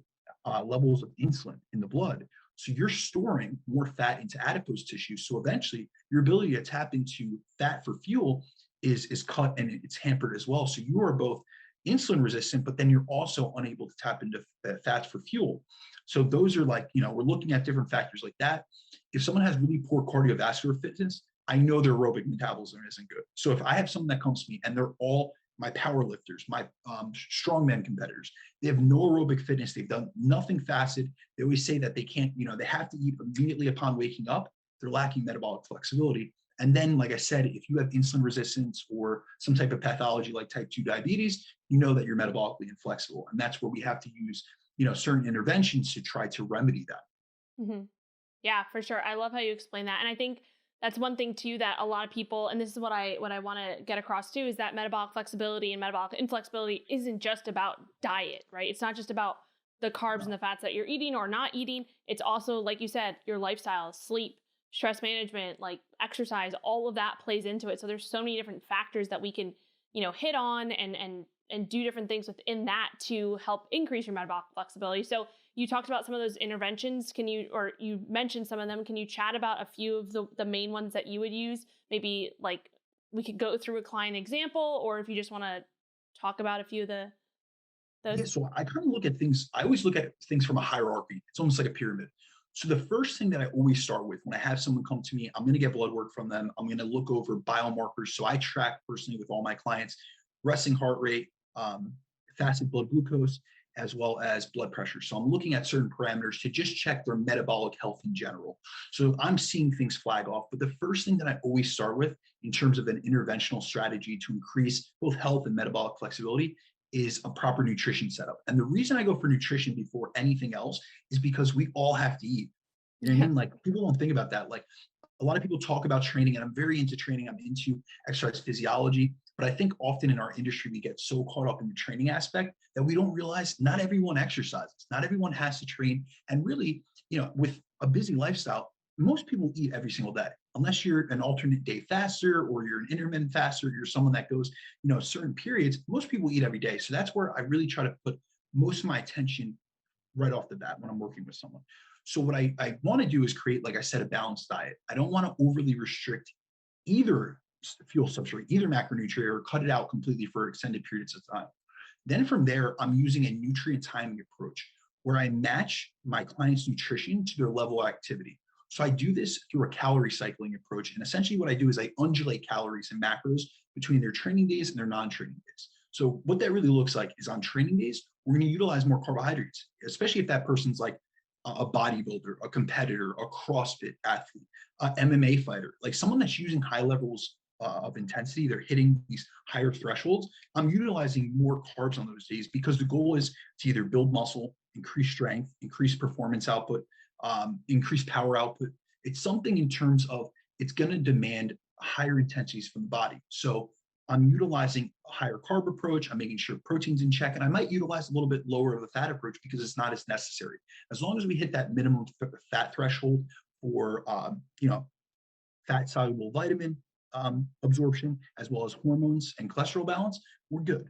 levels of insulin in the blood. So you're storing more fat into adipose tissue. So eventually your ability to tap into fat for fuel is cut, and it's hampered as well. So you are both insulin resistant, but then you're also unable to tap into fats for fuel. So those are like, we're looking at different factors like that. If someone has really poor cardiovascular fitness, I know their aerobic metabolism isn't good. So if I have someone that comes to me and they're all my power lifters, my strongman competitors, they have no aerobic fitness, they've done nothing fasted, they always say that they can't, they have to eat immediately upon waking up, they're lacking metabolic flexibility. And then, like I said, if you have insulin resistance or some type of pathology like type 2 diabetes, you know that you're metabolically inflexible. And that's where we have to use, certain interventions to try to remedy that. Mm-hmm. Yeah, for sure. I love how you explain that. And I think that's one thing too, that a lot of people, and this is what I want to get across too, is that metabolic flexibility and metabolic inflexibility isn't just about diet, right? It's not just about the carbs and the fats that you're eating or not eating. It's also, like you said, your lifestyle, sleep, stress management, like exercise, all of that plays into it. So there's so many different factors that we can, hit on and do different things within that to help increase your metabolic flexibility. So you talked about some of those interventions. You mentioned some of them. Can you chat about a few of the main ones that you would use? Maybe like we could go through a client example, or if you just want to talk about a few of those. Yeah, so I kind of look at things, I always look at things from a hierarchy. It's almost like a pyramid. So the first thing that I always start with when I have someone come to me, I'm going to get blood work from them. I'm going to look over biomarkers. So I track personally with all my clients, resting heart rate, fasted blood glucose, as well as blood pressure. So I'm looking at certain parameters to just check their metabolic health in general. So I'm seeing things flag off. But the first thing that I always start with in terms of an interventional strategy to increase both health and metabolic flexibility is a proper nutrition setup. And the reason I go for nutrition before anything else is because we all have to eat. You know what I mean? Like, people don't think about that. Like, a lot of people talk about training, and I'm very into training. I'm into exercise physiology, but I think often in our industry, we get so caught up in the training aspect that we don't realize not everyone exercises, not everyone has to train. And really, with a busy lifestyle, most people eat every single day, unless you're an alternate day faster or you're an intermittent faster, you're someone that goes, certain periods. Most people eat every day. So that's where I really try to put most of my attention right off the bat when I'm working with someone. So what I want to do is create, like I said, a balanced diet. I don't want to overly restrict either fuel substrate, either macronutrient, or cut it out completely for extended periods of time. Then from there, I'm using a nutrient timing approach where I match my client's nutrition to their level of activity. So I do this through a calorie cycling approach. And essentially what I do is I undulate calories and macros between their training days and their non-training days. So what that really looks like is on training days, we're going to utilize more carbohydrates, especially if that person's like a bodybuilder, a competitor, a CrossFit athlete, an MMA fighter, like someone that's using high levels of intensity, they're hitting these higher thresholds. I'm utilizing more carbs on those days because the goal is to either build muscle, increase strength, increase performance output, increase power output. It's something in terms of it's going to demand higher intensities from the body. So I'm utilizing a higher carb approach. I'm making sure protein's in check, and I might utilize a little bit lower of a fat approach because it's not as necessary. As long as we hit that minimum fat threshold for, fat soluble vitamin absorption, as well as hormones and cholesterol balance, we're good.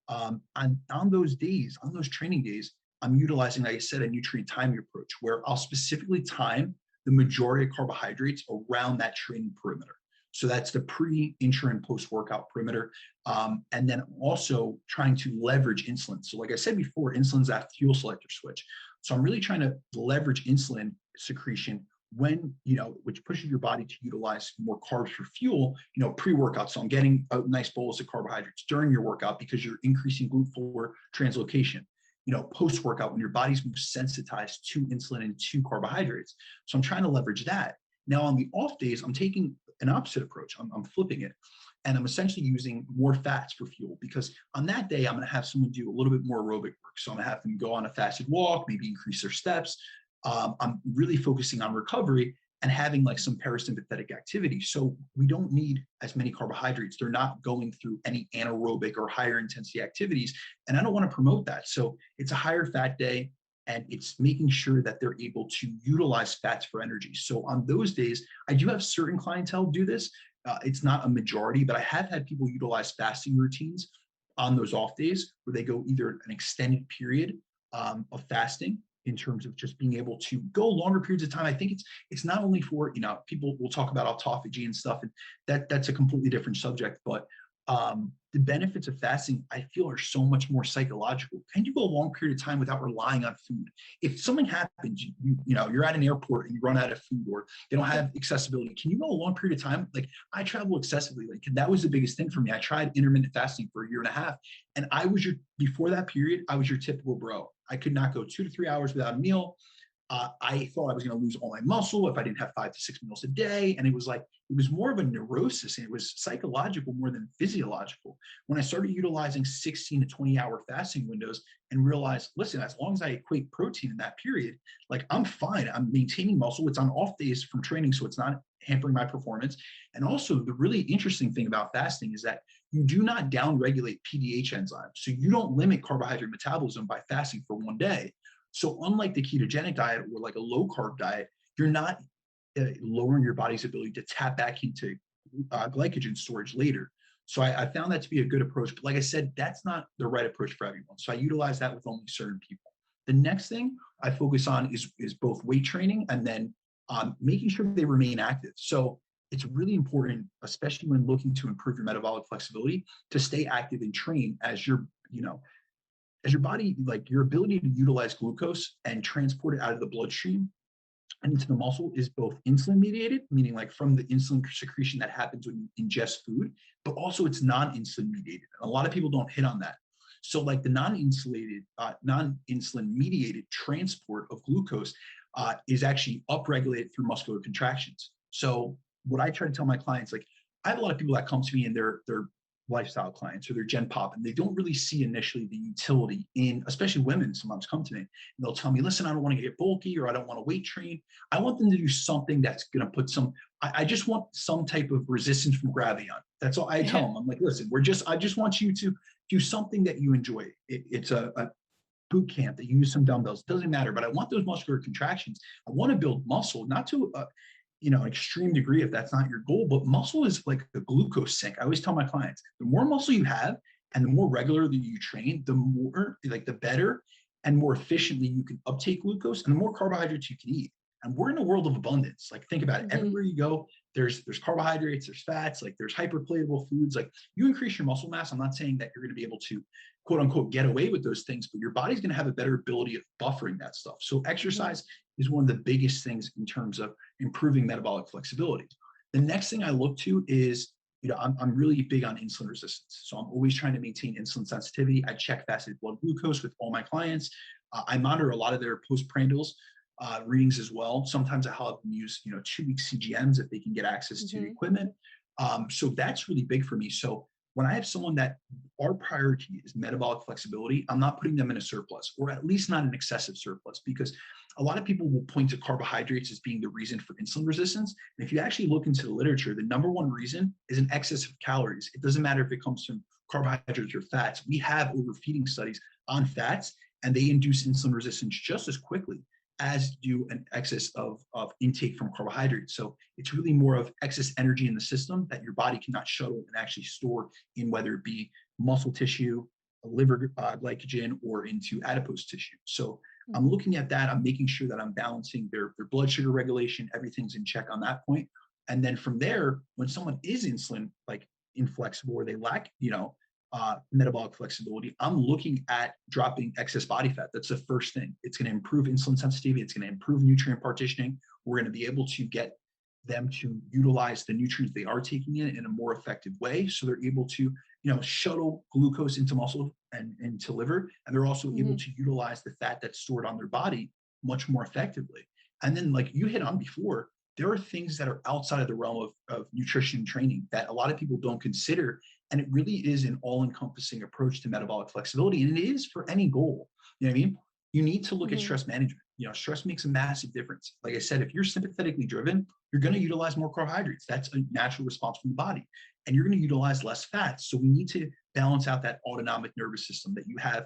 On those days, on those training days, I'm utilizing, like I said, a nutrient timing approach where I'll specifically time the majority of carbohydrates around that training perimeter. So that's the pre, intra, and post-workout perimeter. And then also trying to leverage insulin. So like I said before, insulin's that fuel selector switch. So I'm really trying to leverage insulin secretion when, which pushes your body to utilize more carbs for fuel, pre-workout. So I'm getting a nice bolus of carbohydrates during your workout because you're increasing GLUT4 translocation. Post-workout when your body's more sensitized to insulin and to carbohydrates. So I'm trying to leverage that. Now on the off days, I'm taking an opposite approach. I'm flipping it. And I'm essentially using more fats for fuel because on that day, I'm going to have someone do a little bit more aerobic work. So I'm going to have them go on a fasted walk, maybe increase their steps. I'm really focusing on recovery and having like some parasympathetic activity. So we don't need as many carbohydrates. They're not going through any anaerobic or higher intensity activities. And I don't want to promote that. So it's a higher fat day. And it's making sure that they're able to utilize fats for energy. So on those days, I do have certain clientele do this. It's not a majority, but I have had people utilize fasting routines on those off days where they go either an extended period of fasting in terms of just being able to go longer periods of time. I think it's not only for, people will talk about autophagy and stuff, and that's a completely different subject, but the benefits of fasting, I feel, are so much more psychological. Can you go a long period of time without relying on food? If something happens, you're at an airport and you run out of food or they don't have accessibility, can you go a long period of time? Like, I travel excessively. Like, that was the biggest thing for me. I tried intermittent fasting for 1.5 years, and before that period, I was your typical bro. I could not go 2 to 3 hours without a meal. I thought I was going to lose all my muscle if I didn't have 5 to 6 meals a day. And it was more of a neurosis, and it was psychological more than physiological. When I started utilizing 16 to 20 hour fasting windows and realized, listen, as long as I equate protein in that period, like, I'm fine. I'm maintaining muscle. It's on off days from training, so it's not hampering my performance. And also, the really interesting thing about fasting is that you do not downregulate PDH enzymes. So you don't limit carbohydrate metabolism by fasting for 1 day. So unlike the ketogenic diet or like a low carb diet, you're not lowering your body's ability to tap back into glycogen storage later. So I found that to be a good approach. But like I said, that's not the right approach for everyone. So I utilize that with only certain people. The next thing I focus on is both weight training and then making sure they remain active. So it's really important, especially when looking to improve your metabolic flexibility, to stay active and train as your body, like, your ability to utilize glucose and transport it out of the bloodstream and into the muscle is both insulin mediated, meaning like from the insulin secretion that happens when you ingest food, but also it's non-insulin mediated. And a lot of people don't hit on that. So like the non-insulin mediated transport of glucose is actually upregulated through muscular contractions. So what I try to tell my clients, like I have a lot of people that come to me and they're lifestyle clients or they're Gen Pop, and they don't really see initially the utility in, especially women sometimes come to me and they'll tell me, listen, I don't want to get bulky or I don't want to weight train. I want them to do something that's going to put I just want some type of resistance from gravity on. That's all I tell them. I'm like, listen, I just want you to do something that you enjoy. It's a boot camp that you use some dumbbells, doesn't matter, but I want those muscular contractions. I want to build muscle, not to extreme degree if that's not your goal, but muscle is like a glucose sink. I always tell my clients, the more muscle you have and the more regularly you train, the more like the better and more efficiently you can uptake glucose and the more carbohydrates you can eat. And we're in a world of abundance. Like think about it. Everywhere you go, there's carbohydrates, there's fats, like there's hyperpalatable foods. Like you increase your muscle mass. I'm not saying that you're going to be able to quote unquote get away with those things, but your body's going to have a better ability of buffering that stuff. So exercise is one of the biggest things in terms of improving metabolic flexibility. The next thing I look to is, I'm really big on insulin resistance. So I'm always trying to maintain insulin sensitivity. I check fasted blood glucose with all my clients. I monitor a lot of their postprandials readings as well. Sometimes I help them use, 2-week CGMs if they can get access to the equipment. So that's really big for me. So when I have someone that our priority is metabolic flexibility, I'm not putting them in a surplus, or at least not an excessive surplus, because a lot of people will point to carbohydrates as being the reason for insulin resistance. And if you actually look into the literature, the number one reason is an excess of calories. It doesn't matter if it comes from carbohydrates or fats. We have overfeeding studies on fats, and they induce insulin resistance just as quickly as do an excess of intake from carbohydrates. So it's really more of excess energy in the system that your body cannot shuttle and actually store in, whether it be muscle tissue, liver glycogen, or into adipose tissue. So I'm looking at that. I'm making sure that I'm balancing their blood sugar regulation. Everything's in check on that point. And then from there, when someone is insulin like inflexible or they lack, metabolic flexibility, I'm looking at dropping excess body fat. That's the first thing. It's going to improve insulin sensitivity. It's going to improve nutrient partitioning. We're going to be able to get them to utilize the nutrients they are taking in a more effective way. So they're able to, shuttle glucose into muscle and into liver. And they're also able to utilize the fat that's stored on their body much more effectively. And then like you hit on before, there are things that are outside of the realm of nutrition and training that a lot of people don't consider. And it really is an all-encompassing approach to metabolic flexibility. And it is for any goal. You know what I mean? You need to look at stress management. Stress makes a massive difference. Like I said, if you're sympathetically driven, you're going to utilize more carbohydrates. That's a natural response from the body. And you're going to utilize less fats. So we need to balance out that autonomic nervous system that you have,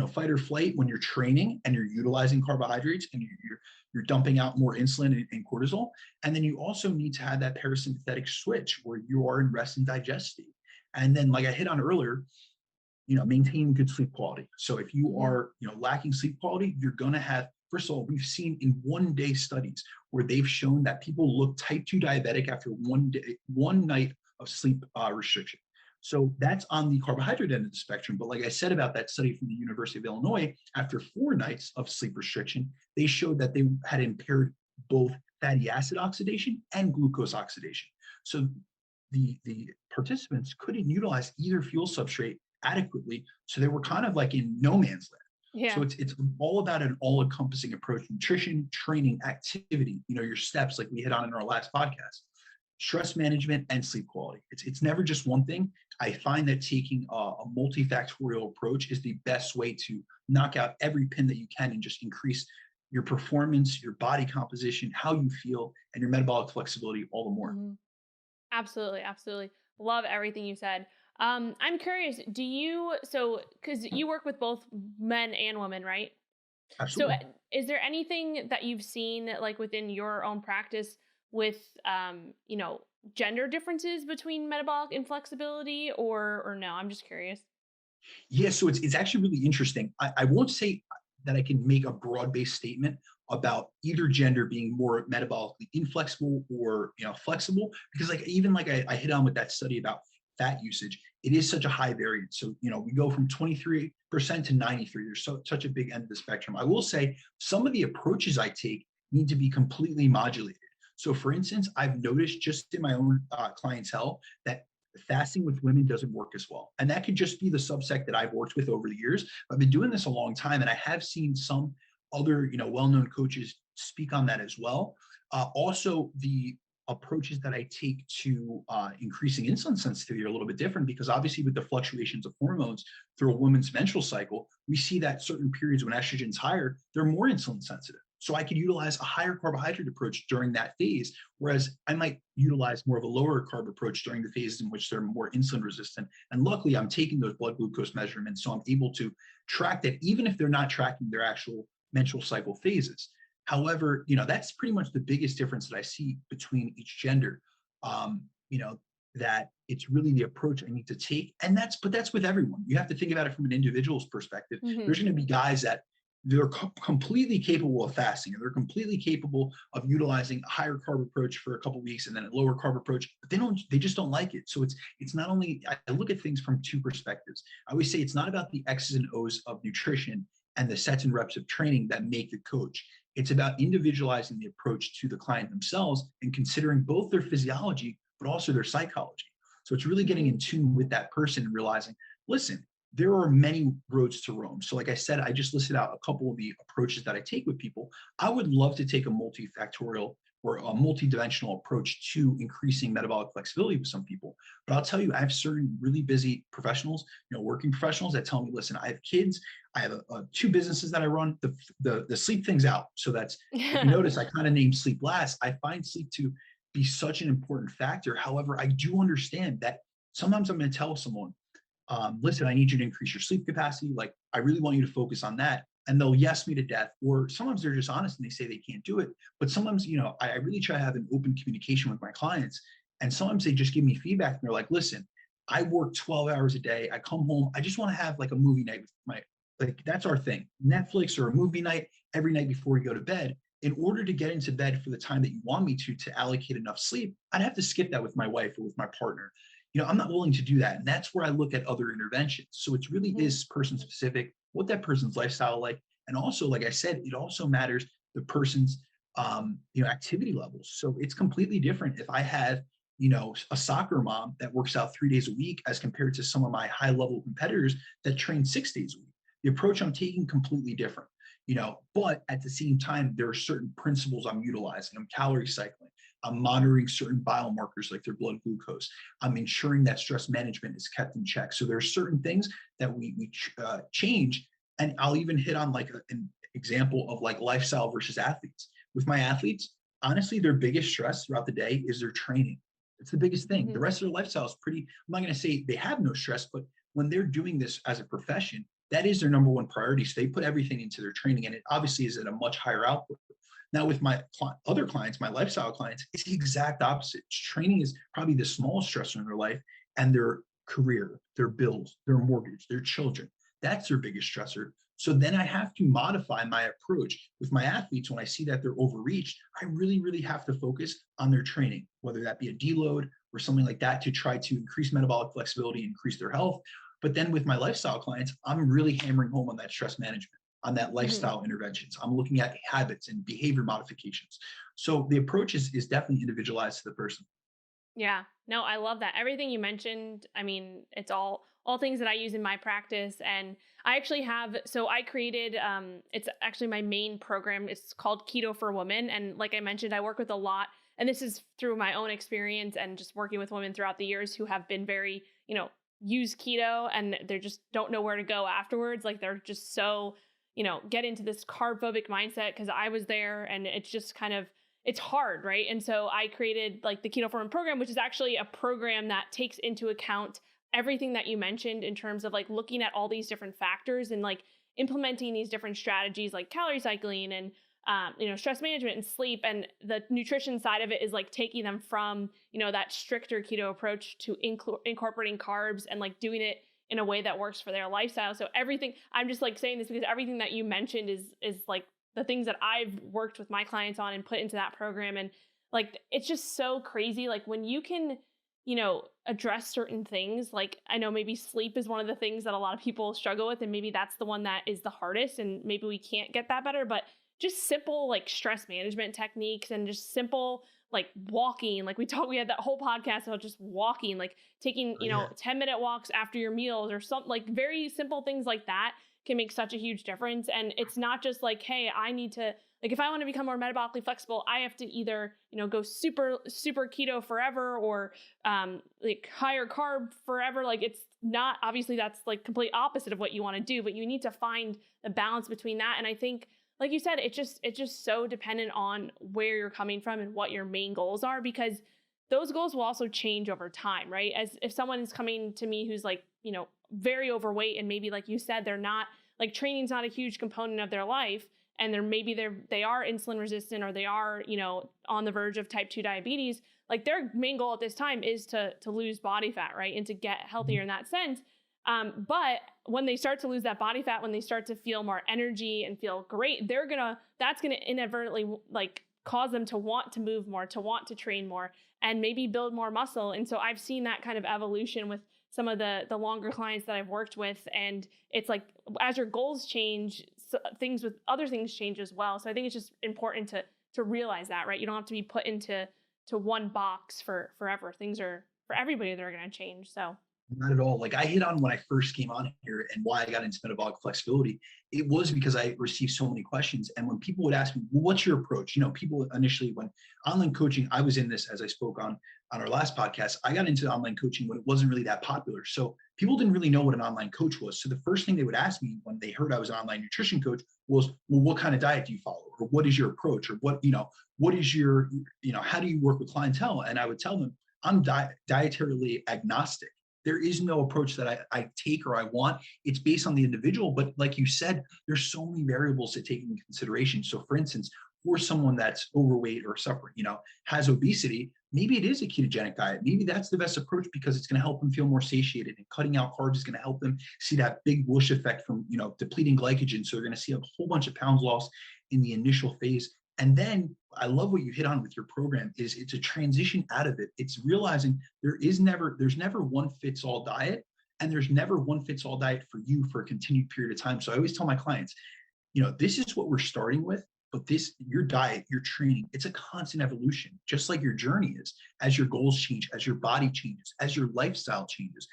fight or flight when you're training and you're utilizing carbohydrates and you're dumping out more insulin and cortisol. And then you also need to have that parasympathetic switch where you are in rest and digest state. And then, like I hit on earlier, maintain good sleep quality. So if you are, lacking sleep quality, you're going to have, first of all, we've seen in 1-day studies where they've shown that people look type 2 diabetic after one night of sleep restriction. So that's on the carbohydrate end of the spectrum. But like I said about that study from the University of Illinois, after 4 nights of sleep restriction, they showed that they had impaired both fatty acid oxidation and glucose oxidation. So the participants couldn't utilize either fuel substrate adequately. So they were kind of like in no man's land. Yeah. So it's all about an all-encompassing approach: nutrition, training, activity, your steps, like we hit on in our last podcast, stress management, and sleep quality. It's never just one thing. I find that taking a multifactorial approach is the best way to knock out every pin that you can and just increase your performance, your body composition, how you feel, and your metabolic flexibility all the more. Absolutely. Absolutely. Love everything you said. I'm curious, because you work with both men and women, right? Absolutely. So is there anything that you've seen like within your own practice with, gender differences between metabolic inflexibility or no? I'm just curious. Yeah, so it's actually really interesting. I won't say that I can make a broad-based statement about either gender being more metabolically inflexible or flexible, because I hit on with that study about fat usage, it is such a high variance. So we go from 23% to 93%. There's such a big end of the spectrum. I will say some of the approaches I take need to be completely modulated. So for instance, I've noticed just in my own clientele that fasting with women doesn't work as well. And that could just be the subsect that I've worked with over the years. I've been doing this a long time, and I have seen some other, well-known coaches speak on that as well. Also, the approaches that I take to increasing insulin sensitivity are a little bit different, because obviously with the fluctuations of hormones through a woman's menstrual cycle, we see that certain periods when estrogen's higher, they're more insulin sensitive. So I could utilize a higher carbohydrate approach during that phase, whereas I might utilize more of a lower carb approach during the phases in which they're more insulin resistant. And luckily, I'm taking those blood glucose measurements, so I'm able to track that even if they're not tracking their actual menstrual cycle phases. However, that's pretty much the biggest difference that I see between each gender. Um, that it's really the approach I need to take, and that's with everyone. You have to think about it from an individual's perspective. Mm-hmm. There's going to be guys that they're completely capable of fasting, and they're completely capable of utilizing a higher carb approach for a couple of weeks and then a lower carb approach, but they just don't like it. So it's not only, I look at things from two perspectives. I always say it's not about the X's and O's of nutrition and the sets and reps of training that make the coach. It's about individualizing the approach to the client themselves and considering both their physiology, but also their psychology. So it's really getting in tune with that person and realizing, listen, there are many roads to Rome. So like I said, I just listed out a couple of the approaches that I take with people. I would love to take a multifactorial or a multidimensional approach to increasing metabolic flexibility with some people. But I'll tell you, I have certain really busy professionals, working professionals that tell me, listen, I have kids, I have two businesses that I run, the sleep thing's out. So that's, if you notice, I kind of named sleep last. I find sleep to be such an important factor. However, I do understand that sometimes I'm going to tell someone, listen, I need you to increase your sleep capacity. Like, I really want you to focus on that. And they'll yes me to death. Or sometimes they're just honest and they say they can't do it. But sometimes, I really try to have an open communication with my clients. And sometimes they just give me feedback and they're like, listen, I work 12 hours a day. I come home. I just want to have like a movie night with that's our thing. Netflix or a movie night every night before we go to bed. In order to get into bed for the time that you want me to allocate enough sleep, I'd have to skip that with my wife or with my partner. I'm not willing to do that. And that's where I look at other interventions. So it really is person specific, what that person's lifestyle like. And also, like I said, it also matters the person's, activity levels. So it's completely different if I have, a soccer mom that works out 3 days a week as compared to some of my high level competitors that train 6 days a week. The approach I'm taking completely different, but at the same time, there are certain principles I'm utilizing. I'm calorie cycling. I'm monitoring certain biomarkers like their blood glucose. I'm ensuring that stress management is kept in check. So there are certain things that we change. And I'll even hit on like an example of like lifestyle versus athletes. With my athletes, honestly, their biggest stress throughout the day is their training. It's the biggest thing. The rest of their lifestyle is pretty, I'm not going to say they have no stress, but when they're doing this as a profession, that is their number one priority. So they put everything into their training, and it obviously is at a much higher output. Now with my other clients, my lifestyle clients, it's the exact opposite. Training is probably the smallest stressor in their life, and their career, their bills, their mortgage, their children. That's their biggest stressor. So then I have to modify my approach with my athletes. When I see that they're overreached, I really, really have to focus on their training, whether that be a deload or something like that, to try to increase metabolic flexibility, increase their health. But then with my lifestyle clients, I'm really hammering home on that stress management, on that lifestyle interventions. I'm looking at habits and behavior modifications. So the approach is definitely individualized to the person. Yeah. No, I love that. Everything you mentioned, I mean, it's all things that I use in my practice. And I actually I created it's actually my main program. It's called Keto for Women. And like I mentioned, I work with a lot, and this is through my own experience and just working with women throughout the years who have been very, use keto and they just don't know where to go afterwards. Like they're just so, get into this carb phobic mindset, because I was there, and it's just kind of, it's hard, right? And so I created like the Keto for Women program, which is actually a program that takes into account everything that you mentioned in terms of like looking at all these different factors and like implementing these different strategies like calorie cycling and stress management and sleep. And the nutrition side of it is like taking them from, that stricter keto approach to incorporating carbs and like doing it in a way that works for their lifestyle. So everything, I'm just like saying this because everything that you mentioned is like the things that I've worked with my clients on and put into that program. And like, it's just so crazy. Like when you can, address certain things, like I know maybe sleep is one of the things that a lot of people struggle with. And maybe that's the one that is the hardest. And maybe we can't get that better, but just simple like stress management techniques and just simple like walking. Like we had that whole podcast about just walking, like taking, Oh, yeah. 10-minute walks after your meals or something, like very simple things like that can make such a huge difference. And it's not just like, hey, I need to, like, if I want to become more metabolically flexible, I have to either, go super, super keto forever or like higher carb forever. Like it's not, obviously that's like complete opposite of what you want to do, but you need to find the balance between that. And I think, like you said, it's just so dependent on where you're coming from and what your main goals are, because those goals will also change over time, right? As if someone is coming to me who's like, very overweight, and maybe like you said, they're not like training's not a huge component of their life, and they are insulin resistant, or they are, on the verge of type 2 diabetes, like their main goal at this time is to lose body fat, right? And to get healthier in that sense. But when they start to lose that body fat, when they start to feel more energy and feel great, that's gonna inadvertently like cause them to want to move more, to want to train more, and maybe build more muscle. And so I've seen that kind of evolution with some of the longer clients that I've worked with. And it's like, as your goals change, things with other things change as well. So I think it's just important to realize that, right? You don't have to be put into one box forever. Things are, for everybody, they're going to change. So Not at all. Like I hit on when I first came on here and why I got into metabolic flexibility. It was because I received so many questions. And when people would ask me, well, what's your approach? People initially, when online coaching, I was in this, as I spoke on our last podcast, I got into online coaching when it wasn't really that popular. So people didn't really know what an online coach was. So the first thing they would ask me when they heard I was an online nutrition coach was, well, what kind of diet do you follow? Or what is your approach? Or what is your, how do you work with clientele? And I would tell them, I'm dietarily agnostic. There is no approach that I take or I want. It's based on the individual. But like you said, there's so many variables to take into consideration. So for instance, for someone that's overweight or suffering, has obesity, maybe it is a ketogenic diet. Maybe that's the best approach because it's going to help them feel more satiated, and cutting out carbs is going to help them see that big whoosh effect from, depleting glycogen. So they're going to see a whole bunch of pounds lost in the initial phase. And then I love what you hit on with your program is it's a transition out of it. It's realizing there's never one fits all diet, and there's never one fits all diet for you for a continued period of time. So I always tell my clients, this is what we're starting with, but your diet, your training, it's a constant evolution, just like your journey is. As your goals change, as your body changes, as your lifestyle changes,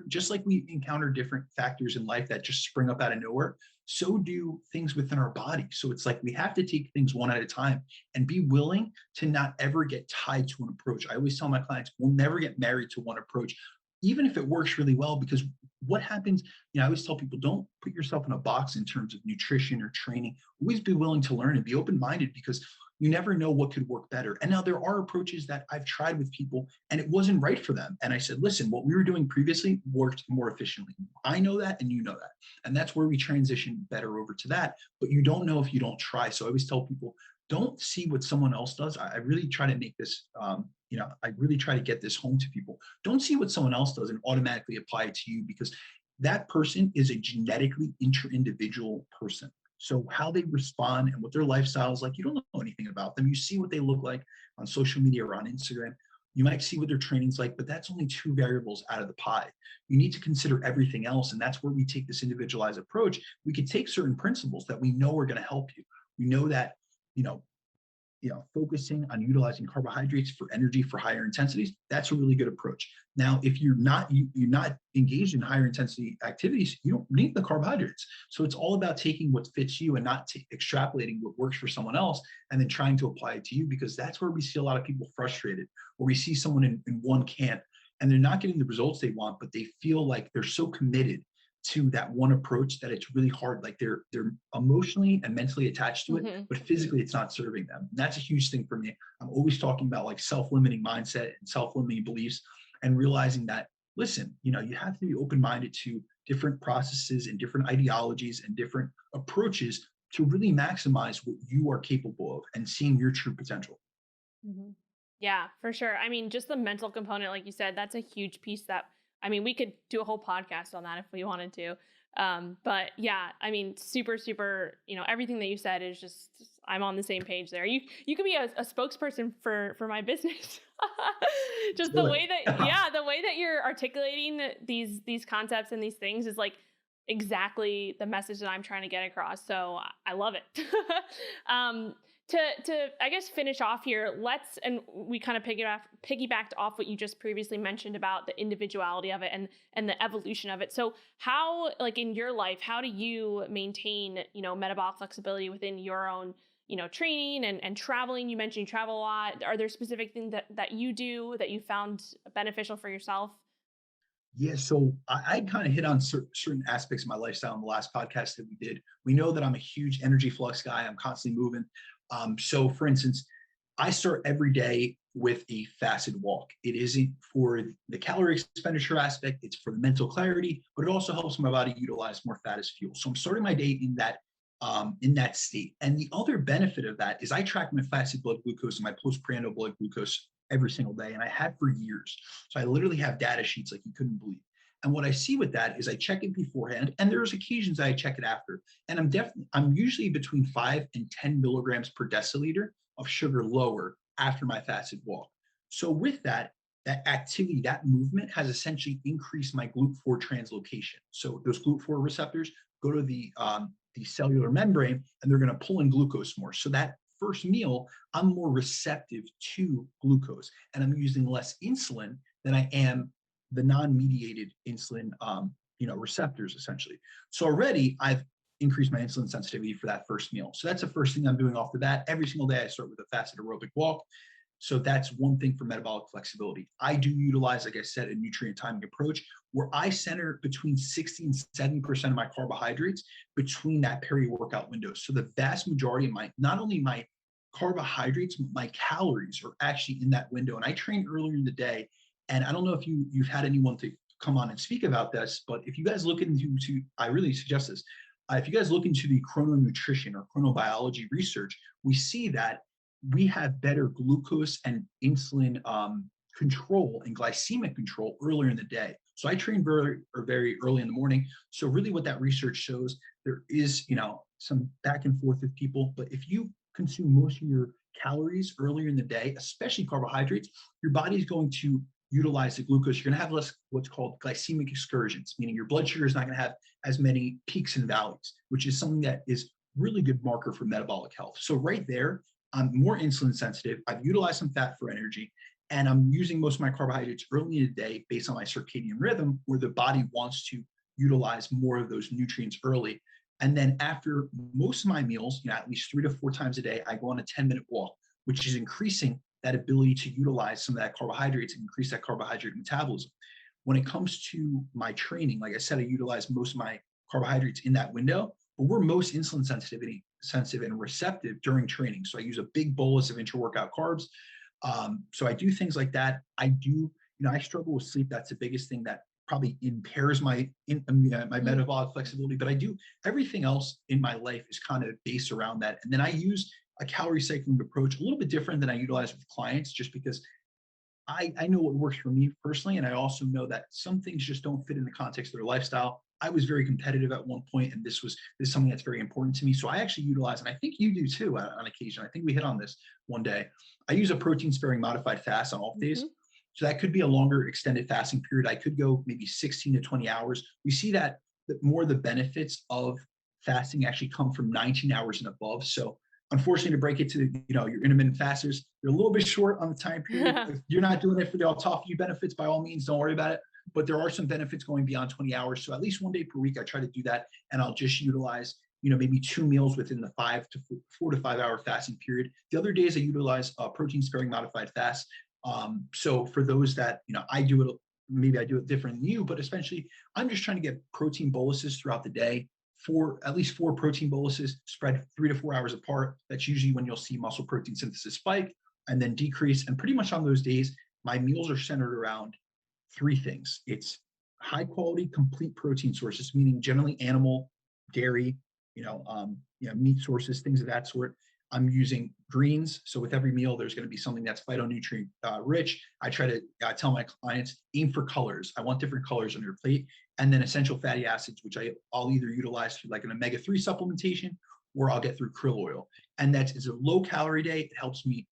just like we encounter different factors in life that just spring up out of nowhere, so do things within our body. So it's like we have to take things one at a time and be willing to not ever get tied to an approach. I always tell my clients, we'll never get married to one approach, even if it works really well, because what happens, I always tell people, don't put yourself in a box in terms of nutrition or training. Always be willing to learn and be open-minded, because you never know what could work better. And now there are approaches that I've tried with people and it wasn't right for them. And I said, listen, what we were doing previously worked more efficiently. I know that, and you know that. And that's where we transition better over to that. But you don't know if you don't try. So I always tell people, don't see what someone else does. I really try to make this, I really try to get this home to people. Don't see what someone else does and automatically apply it to you, because that person is a genetically inter-individual person. So how they respond and what their lifestyle is like, you don't know anything about them. You see what they look like on social media or on Instagram. You might see what their training's like, but that's only two variables out of the pie. You need to consider everything else. And that's where we take this individualized approach. We could take certain principles that we know are going to help you. We know that, focusing on utilizing carbohydrates for energy for higher intensities, that's a really good approach. Now, if you're not engaged in higher intensity activities, you don't need the carbohydrates. So it's all about taking what fits you and not extrapolating what works for someone else and then trying to apply it to you, because that's where we see a lot of people frustrated, or we see someone in one camp and they're not getting the results they want, but they feel like they're so committed to that one approach that it's really hard. Like they're emotionally and mentally attached to it, but physically it's not serving them. And that's a huge thing for me. I'm always talking about like self-limiting mindset and self-limiting beliefs, and realizing that, listen, you have to be open-minded to different processes and different ideologies and different approaches to really maximize what you are capable of and seeing your true potential. Yeah, for sure. I mean, just the mental component, like you said, that's a huge piece that, we could do a whole podcast on that if we wanted to. But yeah, super, super, everything that you said is just, I'm on the same page there. You could be a spokesperson for my business. Just the way that, the way that you're articulating these concepts and these things is like, exactly the message that I'm trying to get across. So I love it. um, to I guess finish off here, and we kind of piggybacked off what you just previously mentioned about the individuality of it and the evolution of it. So how, like in your life, how do you maintain, metabolic flexibility within your own, training and traveling? You mentioned you travel a lot. Are there specific things that you do that you found beneficial for yourself? Yeah, so I kind of hit on certain aspects of my lifestyle in the last podcast that we did. We know that I'm a huge energy flux guy. I'm constantly moving. So, for instance, I start every day with a fasted walk. It isn't for the calorie expenditure aspect; it's for the mental clarity, but it also helps my body utilize more fat as fuel. So, I'm starting my day in that state. And the other benefit of that is I track my fasted blood glucose and my postprandial blood glucose every single day, and I had for years. So I literally have data sheets like you couldn't believe. And what I see with that is I check it beforehand, and there's occasions I check it after. And I'm usually between 5 and 10 milligrams per deciliter of sugar lower after my fasted walk. So with that activity, that movement has essentially increased my GLUT4 translocation. So those GLUT4 receptors go to the cellular membrane, and they're going to pull in glucose more. So that first meal, I'm more receptive to glucose, and I'm using less insulin than I am the non-mediated insulin, receptors essentially. So already I've increased my insulin sensitivity for that first meal. So that's the first thing I'm doing off the bat. Every single day I start with a fasted aerobic walk. So that's one thing for metabolic flexibility. I do utilize, like I said, a nutrient timing approach where I center between 60 and 70% of my carbohydrates between that peri-workout window. So the vast majority of not only my carbohydrates, but my calories are actually in that window. And I trained earlier in the day, and I don't know if you've had anyone to come on and speak about this, but if you guys look I really suggest this. If you guys look into the chrononutrition or chronobiology research, we see that we have better glucose and insulin control and glycemic control earlier in the day. So I train very early in the morning. So really what that research shows, there is, some back and forth with people, but if you consume most of your calories earlier in the day, especially carbohydrates, your body is going to utilize the glucose. You're going to have less what's called glycemic excursions, meaning your blood sugar is not going to have as many peaks and valleys, which is something that is really good marker for metabolic health. So right there, I'm more insulin sensitive. I've utilized some fat for energy, and I'm using most of my carbohydrates early in the day based on my circadian rhythm, where the body wants to utilize more of those nutrients early. And then after most of my meals, at least 3 to 4 times a day, I go on a 10-minute walk, which is increasing that ability to utilize some of that carbohydrates and increase that carbohydrate metabolism. When it comes to my training, like I said, I utilize most of my carbohydrates in that window, but we're most insulin sensitive and receptive during training. So I use a big bolus of intra-workout carbs. So I do things like that. I struggle with sleep. That's the biggest thing that probably impairs my metabolic flexibility. But I do everything else in my life is kind of based around that. And then I use a calorie cycling approach, a little bit different than I utilize with clients, just because I know what works for me personally. And I also know that some things just don't fit in the context of their lifestyle. I was very competitive at one point, and this is something that's very important to me. So I actually utilize, and I think you do too on occasion. I think we hit on this one day. I use a protein sparing modified fast on off days. Mm-hmm. So that could be a longer extended fasting period. I could go maybe 16 to 20 hours. We see that more of the benefits of fasting actually come from 19 hours and above. So unfortunately, to break it to your intermittent fasters, you're a little bit short on the time period. If you're not doing it for the autophagy benefits, by all means, don't worry about it. But there are some benefits going beyond 20 hours. So at least one day per week, I try to do that, and I'll just utilize maybe 2 meals within the 4 to 5 hour fasting period. The other days I utilize protein sparing modified fast. So for those that I do it, maybe I do it different than you, but essentially I'm just trying to get protein boluses throughout the day. At least 4 protein boluses spread 3 to 4 hours apart. That's usually when you'll see muscle protein synthesis spike and then decrease. And pretty much on those days, my meals are centered around 3 things. It's high quality, complete protein sources, meaning generally animal, dairy, meat sources, things of that sort. I'm using greens. So with every meal, there's going to be something that's phytonutrient rich. I try to tell my clients, aim for colors. I want different colors on your plate. And then essential fatty acids, which I'll either utilize through like an omega-3 supplementation, or I'll get through krill oil. And it's a low calorie day. It helps me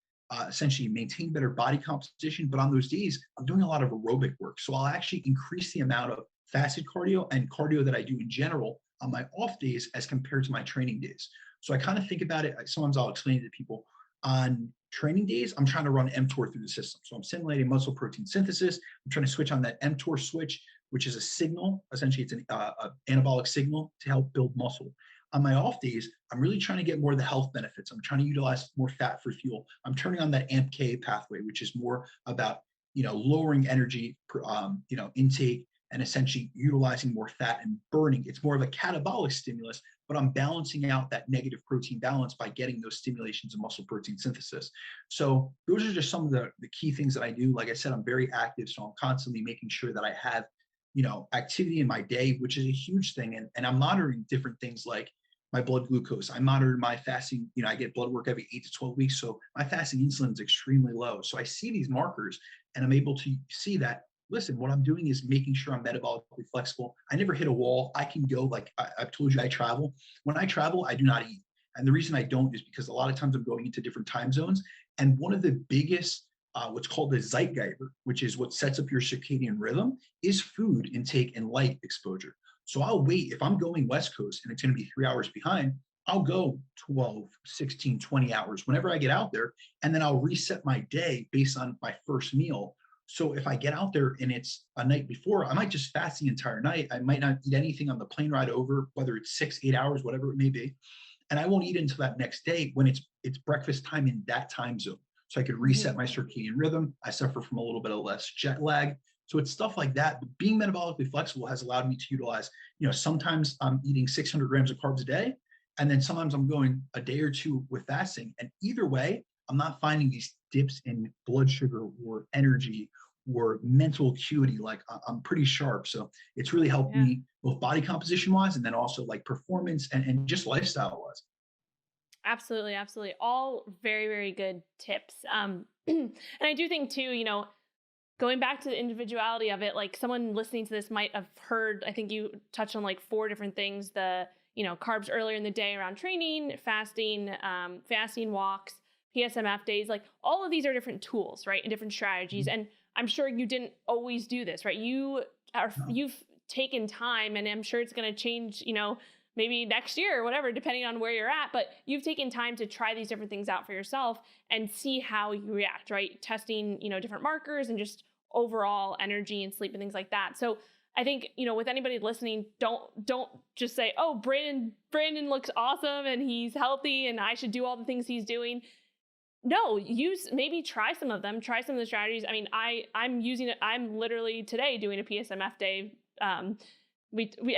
essentially maintain better body composition. But on those days, I'm doing a lot of aerobic work. So I'll actually increase the amount of fasted cardio and cardio that I do in general on my off days as compared to my training days. So I kind of think about it. Sometimes I'll explain it to people. On training days, I'm trying to run mTOR through the system. So I'm simulating muscle protein synthesis. I'm trying to switch on that mTOR switch, which is a signal. Essentially, it's an anabolic signal to help build muscle. On my off days, I'm really trying to get more of the health benefits. I'm trying to utilize more fat for fuel. I'm turning on that AMPK pathway, which is more about, lowering energy, intake, and essentially utilizing more fat and burning. It's more of a catabolic stimulus, but I'm balancing out that negative protein balance by getting those stimulations of muscle protein synthesis. So those are just some of the key things that I do. Like I said, I'm very active, so I'm constantly making sure that I have, activity in my day, which is a huge thing. And I'm monitoring different things like my blood glucose. I monitor my fasting, I get blood work every 8 to 12 weeks. So my fasting insulin is extremely low. So I see these markers and I'm able to see that, listen, what I'm doing is making sure I'm metabolically flexible. I never hit a wall. I can go, like I've told you, I travel. When I travel, I do not eat. And the reason I don't is because a lot of times I'm going into different time zones. And one of the biggest, what's called the Zeitgeber, which is what sets up your circadian rhythm, is food intake and light exposure. So I'll wait. If I'm going West Coast and it's going to be 3 hours behind, I'll go 12, 16, 20 hours whenever I get out there. And then I'll reset my day based on my first meal. So if I get out there and it's a night before, I might just fast the entire night. I might not eat anything on the plane ride over, whether it's 6, 8 hours, whatever it may be. And I won't eat until that next day when it's breakfast time in that time zone. So I could reset my circadian rhythm. I suffer from a little bit of less jet lag. So it's stuff like that. But being metabolically flexible has allowed me to utilize, sometimes I'm eating 600 grams of carbs a day. And then sometimes I'm going a day or two with fasting. And either way, I'm not finding these dips in blood sugar or energy or mental acuity. Like I'm pretty sharp. So it's really helped me both body composition wise and then also like performance and just lifestyle wise. Absolutely, absolutely. All very, very good tips. And I do think too, going back to the individuality of it, like someone listening to this might have heard, I think you touched on like 4 different things, the, carbs earlier in the day around training, fasting, fasting walks, PSMF days, like all of these are different tools, right? And different strategies. And I'm sure you didn't always do this, right? You've taken time, and I'm sure it's going to change, maybe next year or whatever, depending on where you're at, but you've taken time to try these different things out for yourself and see how you react, right? Testing, different markers and just overall energy and sleep and things like that. So I think, with anybody listening, don't just say, oh, Brandon looks awesome and he's healthy and I should do all the things he's doing. No, maybe try some of them, try some of the strategies. I mean, I'm using it. I'm literally today doing a PSMF day. I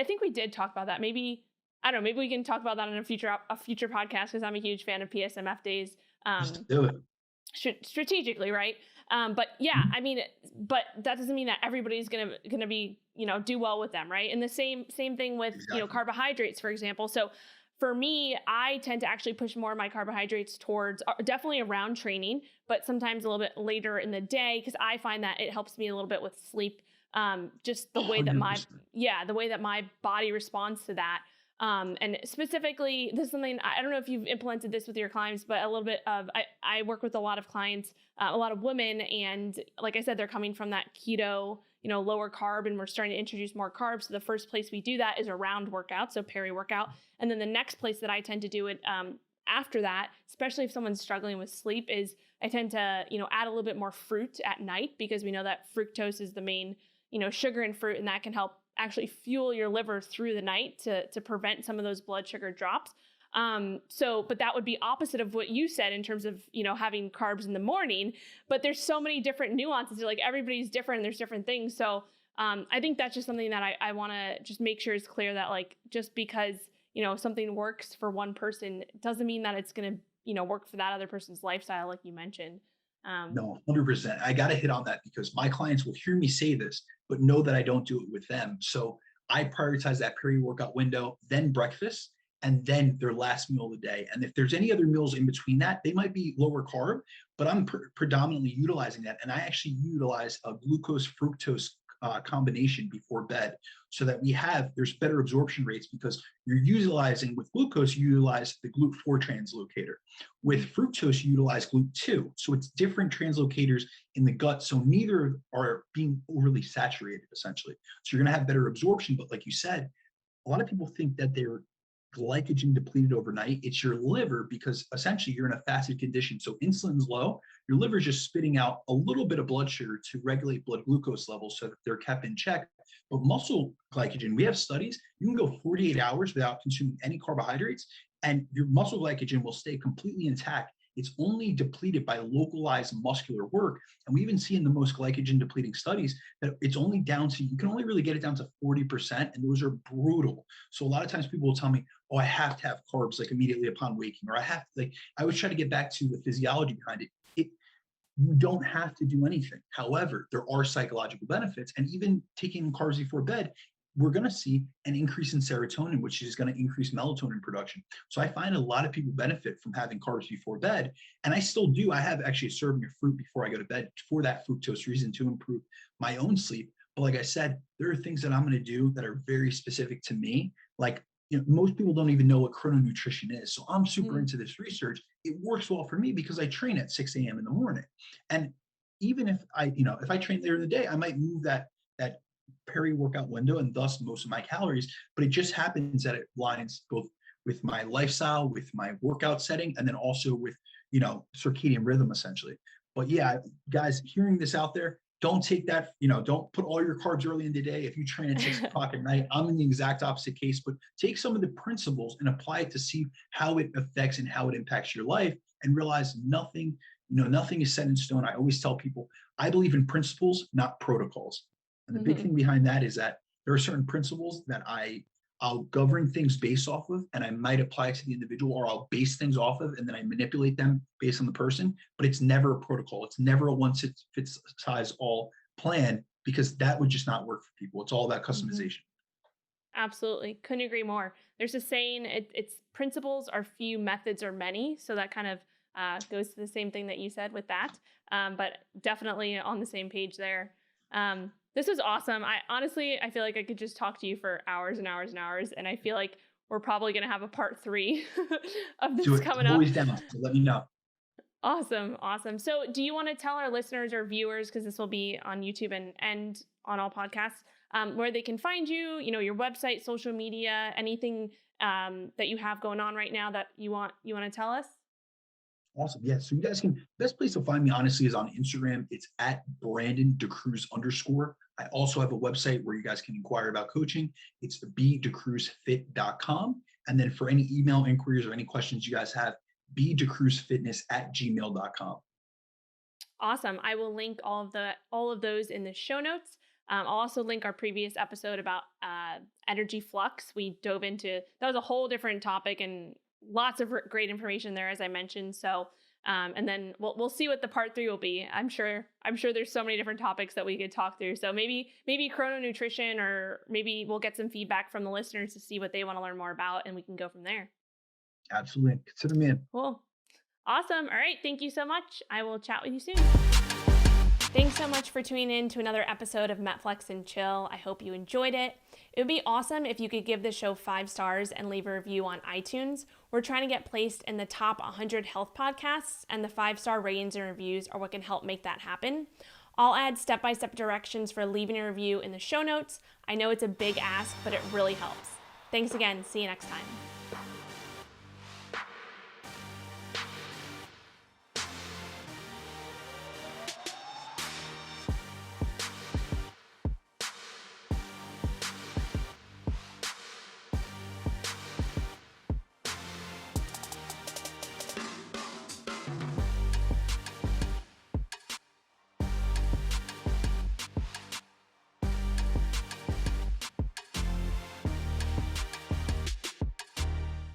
think we did talk about that. Maybe, I don't know, maybe we can talk about that in a future podcast, because I'm a huge fan of PSMF days. Just do it. Strategically, right? But yeah, I mean, but that doesn't mean that everybody's gonna be, do well with them, right? And the same thing with, carbohydrates, for example. So for me, I tend to actually push more of my carbohydrates towards definitely around training, but sometimes a little bit later in the day, because I find that it helps me a little bit with sleep. Just the way that the way that my body responds to that. And specifically, this is something, I don't know if you've implemented this with your clients, but a little bit of, I work with a lot of clients, a lot of women. And like I said, they're coming from that keto, lower carb, and we're starting to introduce more carbs. So the first place we do that is around workout. So peri-workout. And then the next place that I tend to do it, after that, especially if someone's struggling with sleep, is I tend to, add a little bit more fruit at night, because we know that fructose is the main, sugar in fruit, and that can help actually fuel your liver through the night to prevent some of those blood sugar drops. But that would be opposite of what you said in terms of, having carbs in the morning, but there's so many different nuances. Like everybody's different and there's different things. So, I think that's just something that I want to just make sure is clear, that like, just because, something works for one person doesn't mean that it's going to, work for that other person's lifestyle, like you mentioned. No, 100%. I got to hit on that, because my clients will hear me say this, but know that I don't do it with them. So I prioritize that peri-workout window, then breakfast, and then their last meal of the day. And if there's any other meals in between that, they might be lower carb, but I'm predominantly utilizing that. And I actually utilize a glucose fructose combination before bed, so that there's better absorption rates, because you're utilizing, with glucose, you utilize the GLUT4 translocator. With fructose, you utilize GLUT2. So it's different translocators in the gut. So neither are being overly saturated, essentially. So you're going to have better absorption. But like you said, a lot of people think that they're glycogen depleted overnight. It's your liver, because essentially you're in a fasted condition. So insulin's low, your liver is just spitting out a little bit of blood sugar to regulate blood glucose levels so that they're kept in check. But muscle glycogen, we have studies, you can go 48 hours without consuming any carbohydrates, and your muscle glycogen will stay completely intact. It's only depleted by localized muscular work. And we even see in the most glycogen depleting studies that it's only down to, you can only really get it down to 40%. And those are brutal. So a lot of times people will tell me, oh, I have to have carbs like immediately upon waking, or I always try to get back to the physiology behind it. You don't have to do anything. However, there are psychological benefits. And even taking carbs before bed, we're going to see an increase in serotonin, which is going to increase melatonin production. So I find a lot of people benefit from having carbs before bed. And I still do. I have actually a serving of fruit before I go to bed for that fructose reason, to improve my own sleep. But like I said, there are things that I'm going to do that are very specific to me. Like, most people don't even know what chrononutrition is. So I'm super into this research. It works well for me because I train at 6 a.m. in the morning. And even if I train later in the day, I might move that peri-workout window, and thus most of my calories. But it just happens that it aligns both with my lifestyle, with my workout setting, and then also with, circadian rhythm, essentially. But yeah, guys, hearing this out there, don't take that, don't put all your carbs early in the day. If you train at 6 o'clock at night, I'm in the exact opposite case, but take some of the principles and apply it to see how it affects and how it impacts your life, and realize nothing is set in stone. I always tell people, I believe in principles, not protocols. And the big thing behind that is that there are certain principles that I'll govern things based off of, and I might apply it to the individual, or I'll base things off of, and then I manipulate them based on the person. But it's never a protocol. It's never a one-size-fits-all plan, because that would just not work for people. It's all about customization. Absolutely. Couldn't agree more. There's a saying, it's principles are few, methods are many. So that kind of goes to the same thing that you said with that. But definitely on the same page there. This was awesome. I feel like I could just talk to you for hours and hours and hours. And I feel like we're probably going to have a part 3 of this coming up. Always down, so let me know. Awesome. So do you want to tell our listeners or viewers, because this will be on YouTube and on all podcasts, where they can find you, your website, social media, anything that you have going on right now that you want to tell us? Awesome. Yeah. So you guys best place to find me, honestly, is on Instagram. It's at Brandon DaCruz _. I also have a website where you guys can inquire about coaching. It's bdacruzfit.com. And then for any email inquiries or any questions you guys have, bdacruzfitness@gmail.com. Awesome. I will link all of those in the show notes. I'll also link our previous episode about energy flux. We dove into, that was a whole different topic, and lots of great information there, as I mentioned. So, and then we'll see what the part 3 will be. I'm sure there's so many different topics that we could talk through. So maybe chrononutrition, or maybe we'll get some feedback from the listeners to see what they want to learn more about, and we can go from there. Absolutely. Consider me in. Cool. Awesome. All right. Thank you so much. I will chat with you soon. Thanks so much for tuning in to another episode of MetFlex and Chill. I hope you enjoyed it. It would be awesome if you could give the show 5 stars and leave a review on iTunes. We're trying to get placed in the top 100 health podcasts, and the 5-star ratings and reviews are what can help make that happen. I'll add step-by-step directions for leaving a review in the show notes. I know it's a big ask, but it really helps. Thanks again. See you next time.